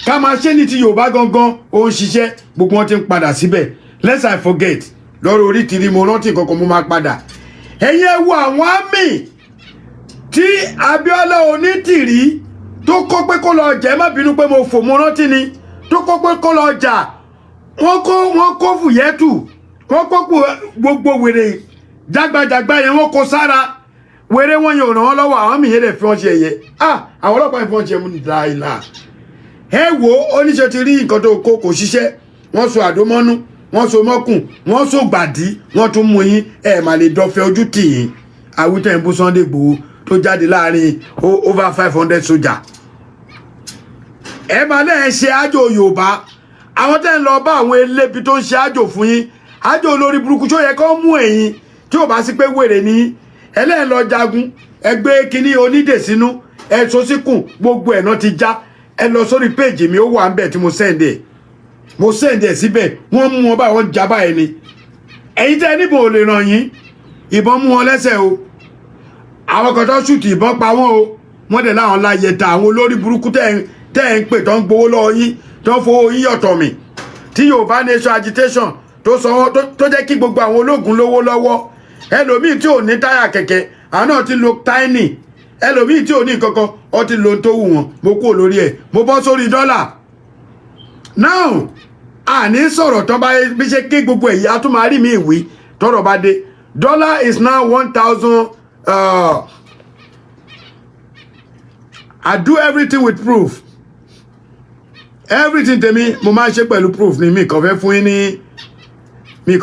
ká máa ṣe ní ti Yorùbá gangan ó ń ṣiṣẹ́ gbogbo wọn ti ń padà síbẹ̀ lest I forget lọ́rọ̀ orí tìrí mo rántí kankan mo máa padà ẹ̀yin ẹ wo àwọn àmì tí Abíọ́lá Onítìrí tó kọ́ pé kó lọ jà ẹ má bínú pé mo fò mo rántí ni tó kọ́ pé kó lọ jà wọ́n kó fùyẹ́tù wọ́n kó gbogbo wèrè jágbajàgba yẹn wọ́n kó sára wèrè wọn yóò ràn wọ́n lọ́wọ́ àwọn mìíràn lè fi wọ́n ṣe ẹ̀yẹ àwọn ọlọ́pàá fi wọ́n ṣe mú ní láìláà ẹ wo oníṣẹ́ ti rí nǹkan tó kó kò ṣiṣẹ́ wọ́n so àdómọ́nú wọ́n so mọ́kùn wọ́n so gbàdí wọ́n tún mú yín ẹ mà lè dọ́fẹ́ ojú tì yín àwítẹ́ ìbú Sunday Igboho tó jáde láàrin over 500 sójà ẹ mà lẹ́ẹ̀ ṣe àjò Yorùbá àwọn tẹ́ ń lọ bá àwọn elébi tó ń ṣe àjò fún yín àjò olórí burúkú tó yẹ kó mú ẹ̀yin tí ò bá sí pé wèrè ní ẹlẹ́ẹ̀ lọ jagun ẹgbẹ́ kínní onídè sínú ẹ so síkùn gbogbo ẹ̀ náà ti já ẹ lọ sórí péèjì mi ó wà ń bẹ̀ tí mo sẹ́ǹdẹ̀ síbẹ̀ wọ́n mú wọn báyìí wọ́n já báyìí ni ẹ̀yin tẹ́ níbo ò lè ràn yín ìbọn mú wọn lẹ́sẹ̀ o àwọn kan tó ṣùtì ìbọn pa wọ́n o wọ́n dẹ̀ láwọn láyẹ ta àwọn olórí burúkú tẹ́ ń pè tó ń gbowó lọ́wọ́ yín tó ń fowó yín yọ̀tọ̀ mi tí Yorùbá nation agitation tó sọ wọ́n tó jẹ́ kí gbogbo àwọn ológun lówó lọ́wọ́ ẹlòmíì tí ò ní táyà kẹ̀kẹ́ àwọn náà ti lo tiny ẹlòmíì tí ò ní kankan ó ti lo tó wù wọ́n mo kú lórí ẹ̀ mo bọ́ sórí dọ́là now àní sọ̀rọ̀ tán bá bí ṣe ké gbogbo èyí a tún máa rí mi ìwé tọ́rọ̀ bá dé dollar is now 1000 I do everything with proof everything tèmi mo máa ṣe pẹ̀lú proof ni mi kàn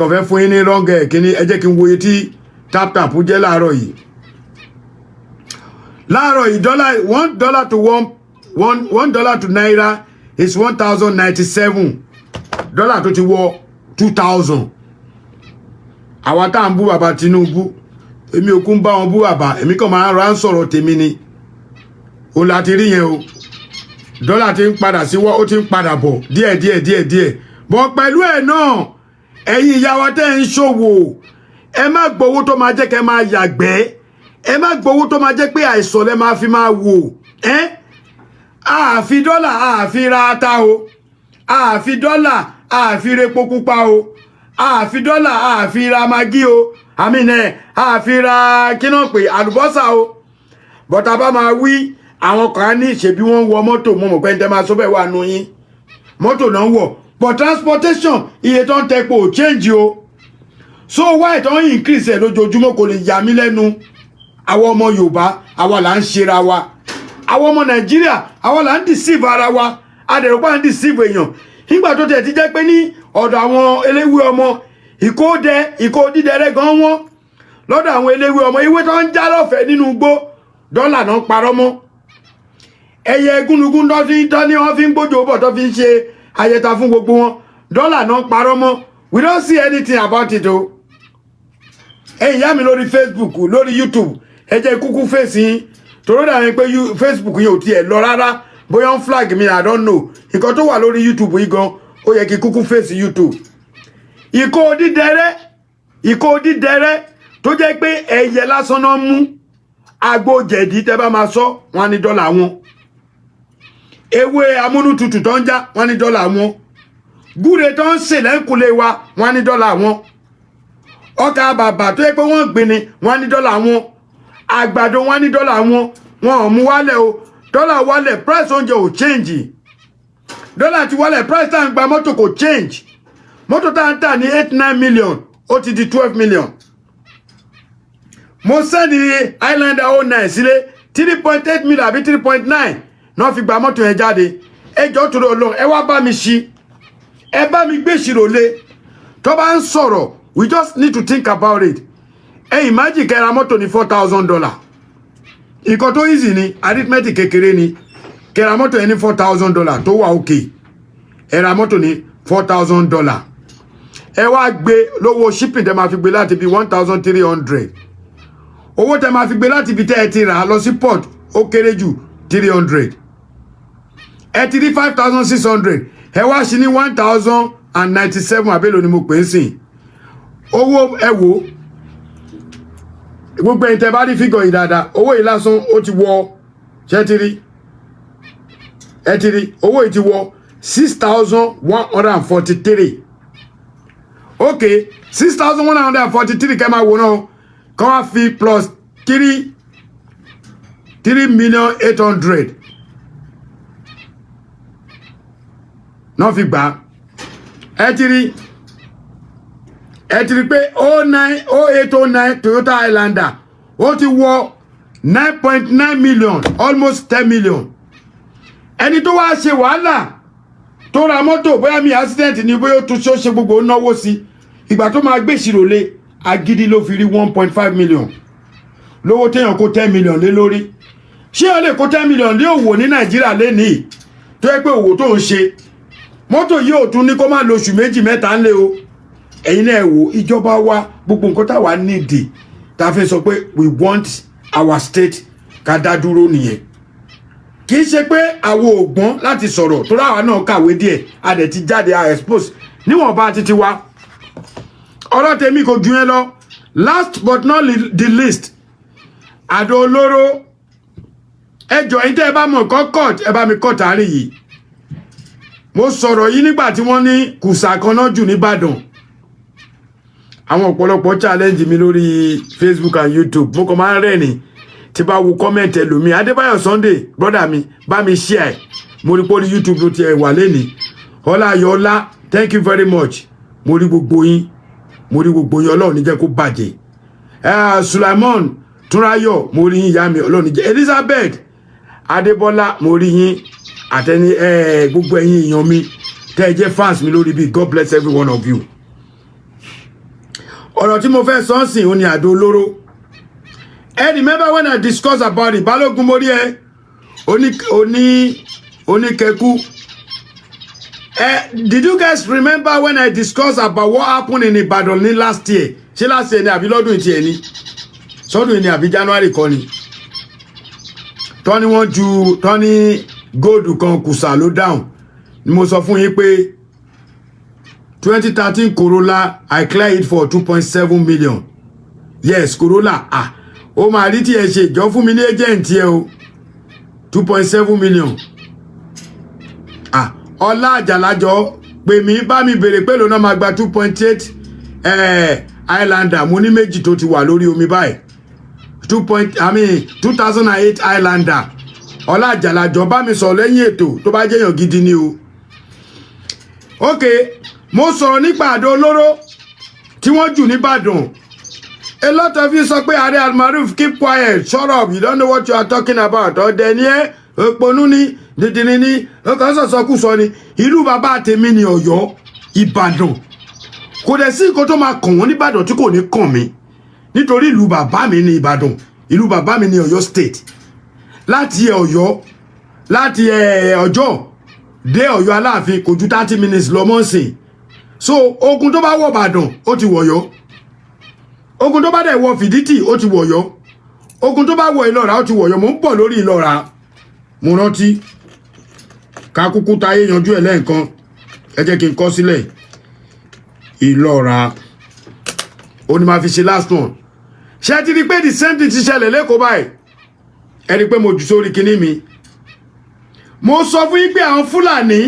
fẹ́ fún yín ní wrong kíní ẹ jẹ́ kí n wòye tí tap jẹ́ láàárọ̀ yìí $1 to $1 to naira is 1097 dollar tó ti wọ 2000 àwa tá ń bú bàbá Tinubu èmi ò kún bá wọn bú bàbá èmi kàn máa ra ń sọ̀rọ̀ tèmi ni o láti rí yẹn o dọ́là ti ń padà sí wọ́ ó ti ń padà bọ̀ díẹ̀ bọ̀ pẹ̀lú ẹ̀ náà ẹ̀yin ìyá wa tẹ́ ń ṣòwò ẹ má gbowó tó máa jẹ́ kẹ́ máa yàgbẹ́ ẹ má gbowó tó máa jẹ́ pé àìsàn lẹ máa fi máa wò àfi dọ́là àfi ra ata o àfi dọ́là àfi repo pupa o àfi dọ́là àfi ra magi o àmìnẹ àfi ra kíná pé àlùbọ́sà o bọ́tà bá máa wí àwọn kan ní ìṣèbí wọ́n wọ mọ́tò mọ́ pé ń tẹ́ máa sọ bẹ́ẹ̀ wà nù yín mọ́tò náà wọ̀ but transportation iye tó ń tẹ́pọ̀ ò change o so why don't increase ẹ̀ lójoojúmọ́ kò lè yà mí lẹ́nu àwọn ọmọ Yorùbá àwa là ń ṣera wa àwọn ọmọ Nàìjíríà àwa là ń deceive ara wa adẹ̀rọ̀pá ń deceive èèyàn nígbà tó tẹ̀ ti jẹ́ pé ní ọ̀dọ̀ àwọn eléwé ọmọ ìkó dídẹrẹ́ gan wọ́n lọ́dọ̀ àwọn eléwé ọmọ ìwé tó ń já lọ́fẹ̀ẹ́ nínú igbó dọ́là náà parọ́ mọ́ ẹyẹ gúnugún tó ní wọ́n fi ń gbójò bọ̀ tó fi ń ṣe ayẹta fún gbogbo wọn dọ́là náà parọ́ mọ́ we don't see anything about it o ẹ̀yin yá mi lórí Facebook lórí YouTube ẹ jẹ́ kúkú fèsì yín torí dàbí pé Facebook yìí ò tiẹ̀ lọ rárá bóyá ń flag mi I don't know nǹkan tó wà lórí YouTube yìí gan ó yẹ kí kúkú fèsì YouTube ìkó dídẹrẹ́ tó jẹ́ pé ẹyẹ lásán náà mú agbo jẹ̀dí tẹ́ bá máa sọ wọ́n ní dọ́là wọn ewé amúnútutù tó ń já wọ́n ní dọ́là wọn gúre tó ń sè lẹ́kùnlé wa wọ́n ní dọ́là wọn ọkà bàbà tó yẹ pé wọ́n gbìn ni wọ́n ní dọ́là wọn àgbàdo wọ́n ní dọ́là wọn wọn ò mú wálẹ̀ o dọ́là wálẹ̀ price oúnjẹ ò change dọ́là ti wálẹ̀ price tá à ń gba mọ́tò kò change mọ́tò tá à ń tà ní 8-9 million ó ti di 12 million mo sẹ́ni Highlander 09 sílé 3.8 million àbí 3.9 náà fi gba mọ́tò yẹn jáde ẹjọ́ tó lọ ẹ wá bá mi ṣí ẹ bá mi gbé ìṣirò lé tó bá ń sọ̀rọ̀ we just need to think about it ẹ imagine kẹ́ra mọ́tò ní $4,000 nǹkan tó easy ni arithmetic kékeré ni kẹ́ra mọ́tò yẹn ní $4,000 tó wà òkè ẹ ra mọ́tò ní $4,000 ẹ wá gbé lówó shipping tẹ́ máa fi gbé láti bí 1,300 owó tẹ́ máa fi gbé láti bí tẹ́ ẹ ti rà lọ sí port ó kéré jù 300 ẹ ti rí 5,600 ẹ wá sí ní 1,097 àbẹ́lò ni mo pè é sìn owó ẹ wò gbogbo ẹ̀yin tẹ́ bá rí fígọ̀ yìí dáadáa owó yìí lásán ó ti wọ ṣẹ́tìrí ẹ ti rí owó yìí ti wọ 6,143 ok 6,143 kẹ́ máa wò náà kọ́ wá fi plus 3,800,000 náà fi gbà ẹ ti rí pé 0809 Toyota Highlander ó ti wọ 9.9 million almost 10 million ẹni tó wá ṣe wàhálà tó ra mọ́tò bóyá mi accident ni bóyá ó tún ṣe gbogbo náwó sí ìgbà tó máa gbé ìṣirò lé agídí ló fi rí 1.5 million lówó téèyàn kó 10 million lé lórí ṣé ó lè kó 10 million lé òwò ní Nàìjíríà lénìí tó yẹ pé òwò tó ń ṣe mọ́tò yìí ò tún ní kó má lo oṣù méjì mẹ́ta ńlẹ̀ o ẹ̀yin náà wò ìjọba wa gbogbo nǹkan táwa nídìí tá a fẹ́ sọ pé we want our state ká dá dúró nìyẹn kì í ṣe pé àwọn ògbọ́n láti sọ̀rọ̀ tó ráwa náà kàwé díẹ̀ a dẹ̀ ti jáde a expose níwọ̀nba títí wa ọ̀rọ̀ tèmi kò ju yẹn lọ last but not the least àdó olóró ẹjọ́ yín tẹ́ ẹ bá mọ̀ kọ́ court ẹ bá mi court àárín yìí mo sọ̀rọ̀ yìí nígbà tí wọ́n ní kùsà kan náà jù nìbàdàn àwọn ọ̀pọ̀lọpọ̀ challenge mi lórí Facebook and YouTube mo kàn máa ń rẹ́rìn tí bá wo comment ẹlòmíì Adébáyọ̀ Sunday brother mi bá mi share mo rí pé YouTube ló ti ẹ̀ wà lẹ́nìí Ọláyọ̀ọ́lá thank you very much mo rí gbogbo yín Ọlọ́run ní jẹ́ kó bàjẹ́ Sulaimon Túnráyọ̀ mo rí yín ìyá mi Ọlọ́run ní jẹ́ Elizabeth Adébọ́lá mo rí yín àtẹni gbogbo ẹ̀yin èèyàn mi tẹ́ ẹ jẹ́ fans mi lórí bí God bless every one of you ọ̀rọ̀ tí mo fẹ́ sọ sìn ó ní àdó olóró remember when I discussed about it Balógun mo rí ẹ oníkẹ́kú did you guys remember when I discussed about what happened in Ibadan ní last year ṣé last year ni àbí lọ́dún ìtì ẹ̀ ní sọ́dún ìní àbí January kọ́ ni tọ́ni wọ́n ju tọ́ni góòdù kan kùsà ló dáhùn ni mo sọ fún yín pé 2013 Corolla I clear it for 2.7 million yes Corolla ó máa rí tí ẹ ṣe ìjọ fún mi ní agent ẹ o 2.7 million ọlá àjàlájọ pè mí bá mi bèrè pé lónà máa gba 2.8 Highlander mo ní méjì tó ti wà lórí omi báyìí 2008 Highlander ọlá àjàlájọ bá mi sọ lẹ́yìn ètò tó bá jẹ́yàn gidi ni o ok mo sọ̀rọ̀ nípa àdó olóró tí wọ́n jù nìbàdàn. A lot of you sọ pé Aare Almaroof keep quiet, shut up, you don't know what you are talking about. Ọ̀dẹ̀ ni ẹ́, òpònú ni, dìdìrín ni, ọkàn sọ̀sọ̀kúsọ ni. Ìlú bàbá tèmi ni Ọ̀yọ́, Ìbàdàn. Kò dẹ̀ sí nǹkan tó máa kàn wọ́n nìbàdàn tí kò ní kàn mí. Nítorí ìlú bàbá mi ni Ìbàdàn, ìlú bàbá mi ni Oyo State. Láti Ọ̀yọ́, láti Ọ̀jọ́ dé Ọ̀yọ́ Aláàfin kò ju 30 minutes lọ mọ́ nsìn. So ogun tó bá wọ̀ Ìbàdàn ó ti wọ̀yọ́. Ogun tó bá dẹ̀ wọ Fìdítì ó ti wọ̀yọ́. Ogun tó bá wọ Ìlọ́ra ó ti wọ̀yọ́. Mo ń bọ̀ lórí Ìlọ́ra. Mo rántí ká kúkú táyé yanjú ẹ̀ lẹ́ẹ̀kan. Ẹ jẹ́ kí n kọ sílẹ̀. Ìlọ́ra ó ní máa fi ṣe last one. Ṣé ti rí pé the same thing ti ṣẹlẹ̀ lẹ́kọ̀ọ́ báyìí? Ẹ rí pé mo jù sórí kinní mi. Mo sọ fún yín pé àwọn Fúlàní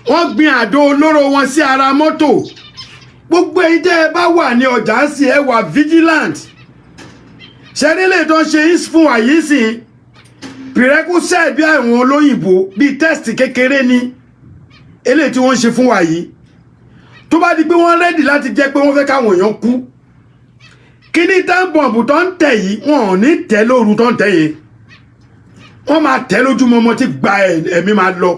wọ́n gbin àdó olóró wọn sí ara mọ́tò. Gbogbo èyí tẹ́ ẹ bá wà ní ọjà sí ẹ wà vigilant. Ṣẹ́rí lè tó ń ṣe is fún àyè sí prerequisite bí àwọn olóyìnbó bí test kékeré ni eléyìí tí wọ́n ṣe fún wa yìí. Tó bá di pé wọ́n ready láti jẹ́ pé wọ́n fẹ́ káwọn èèyàn kú. Kíní time bomb tó ń tẹ̀ yìí wọn ò ní tẹ̀ lóru tó ń tẹ̀ yìí. Wọ́n máa tẹ̀ lójúmọmọ tí gba ẹ̀mí máa lọ.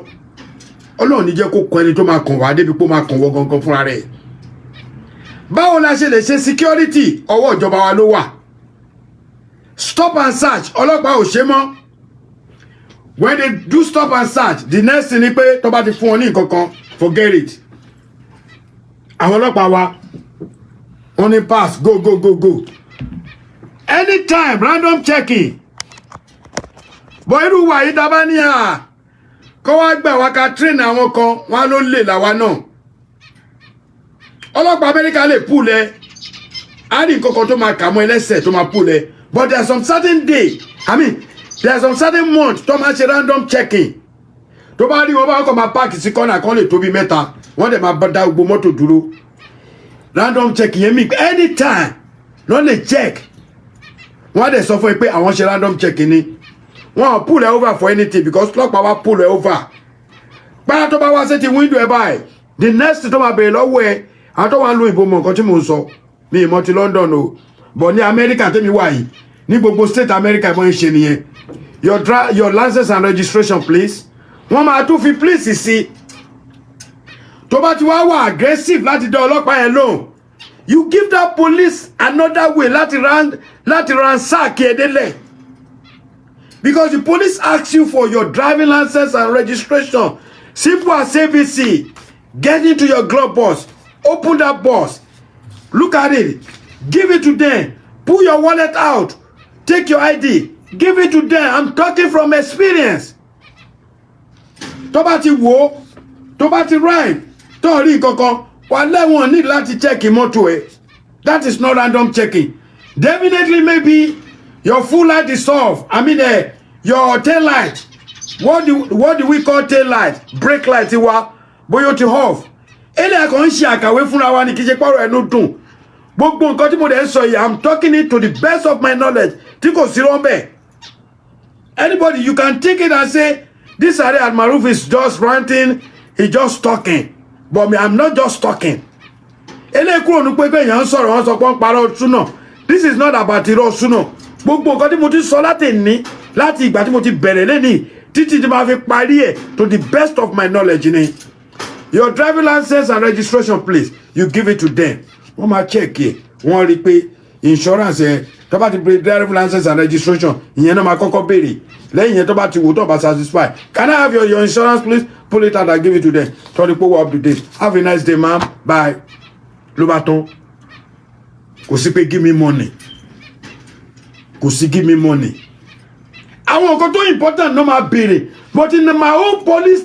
Ọlọ́run ní jẹ́ kó kọ ẹni tó máa kàn wá débi pé ó máa kàn wọ́ gangan fúnra rẹ̀. Báwo la ṣe lè ṣe security ọwọ́ ìjọba wa ló wà. Stop and search ọlọ́pàá ò ṣe mọ́. When they do stop and search the next thing ni pé tó bá ti fún wọn ní nǹkan kan forget it. Àwọn ọlọ́pàá wa wọ́n ní pass go go go go. Anytime random checking. Bọ̀ irú wa yìí dábàá ní kọ́ wá gbà wá ká train àwọn kan wọ́n ló lè làwa náà. Ọlọ́pàá Amẹ́ríkà lè pull ẹ. A ní nǹkan kan tó máa kà mọ́ ẹlẹ́sẹ̀ tó máa pull ẹ. But there are some certain day, there are some certain month tó máa ṣe random checking. Tó bá rí wọn bá kọ́ máa park sí corner kan lè tóbi mẹ́ta. Wọ́n dẹ̀ máa dá gbogbo mọ́tò dúró. Random checking yẹn mi anytime ló lè check. Wọ́n dẹ̀ sọ fún ẹ pé àwọn ṣe random checking ni. Wọ́n pull ẹ over for anything because ọlọ́pàá wa pull ẹ over. Báyà tó bá wá sí ti window ẹ báyìí. The next tó máa bẹ̀rẹ̀ lọ́wọ́ ẹ. Àwọn tó wà ń lo ìbò mọ̀ nǹkan tí mò ń sọ. Mi ìmọ̀ ti London o. But ní America tẹ́mi wà yìí. Ní gbogbo state America ìbọn ṣe nìyẹn. Your license and registration please. Wọ́n máa tún fi please sí. Tó bá ti wá wà aggressive láti dá ọlọ́pàá yẹn lóhùn. You give that police another way láti ransack ẹ̀dẹ́lẹ̀. Because the police ask you for your driving license and registration. Simple as ABC. Get into your glove box. Open that box. Look at it. Give it to them. Pull your wallet out. Take your ID. Give it to them. I'm talking from experience. Tó bá ti wò, tó bá ti rhyme, tó rí kankan, wà lẹ́wọ̀n ní láti check mọ́tò ẹ̀. That is not random checking. Definitely maybe your full light is off. Your tail light. What do we call tail light? Brake light wa, bóyá ti off. Ele akon ṣe àkàwé fúnra wa ní kì í ṣe paro ẹnu dùn. Gbogbo nǹkan tí mo dẹ̀ sọ yìí, I'm talking it to the best of my knowledge. Tí kò sí rọ́mbẹ̀. Anybody, you can take it and say, this Aare Almaroof is just ranting, he's just talking. But me, I'm not just talking. Ele kúrò ní pé èèyàn ń sọ̀rọ̀ wọ́n sọ pé ń parọ́ súnà. This is not about irọ́ súnà. Gbogbo nǹkan tí mo ti sọ láti ìgbà tí mo ti bẹ̀rẹ̀ lẹ́nìí títí tí ma fi parí ẹ̀ to the best of my knowledge ni. Your driving license and registration please, you give it to them. Wọ́n máa check ẹ̀, wọ́n rí pé insurance ẹ̀ tó bá ti bèrè driving license and registration ìyẹn náà máa kọ́kọ́ béèrè. Lẹ́yìn yẹn tó bá ti wò tó bá satisfy. Can I have your insurance please? Pull it out and give it to them. Tọ́ ni pé wọ́n up to date. Have a nice day ma'am. Bye. Ló bá tán. Kò sí pé give me money. Kò sí give me money. Àwọn nǹkan tó important ló máa béèrè. But in my own police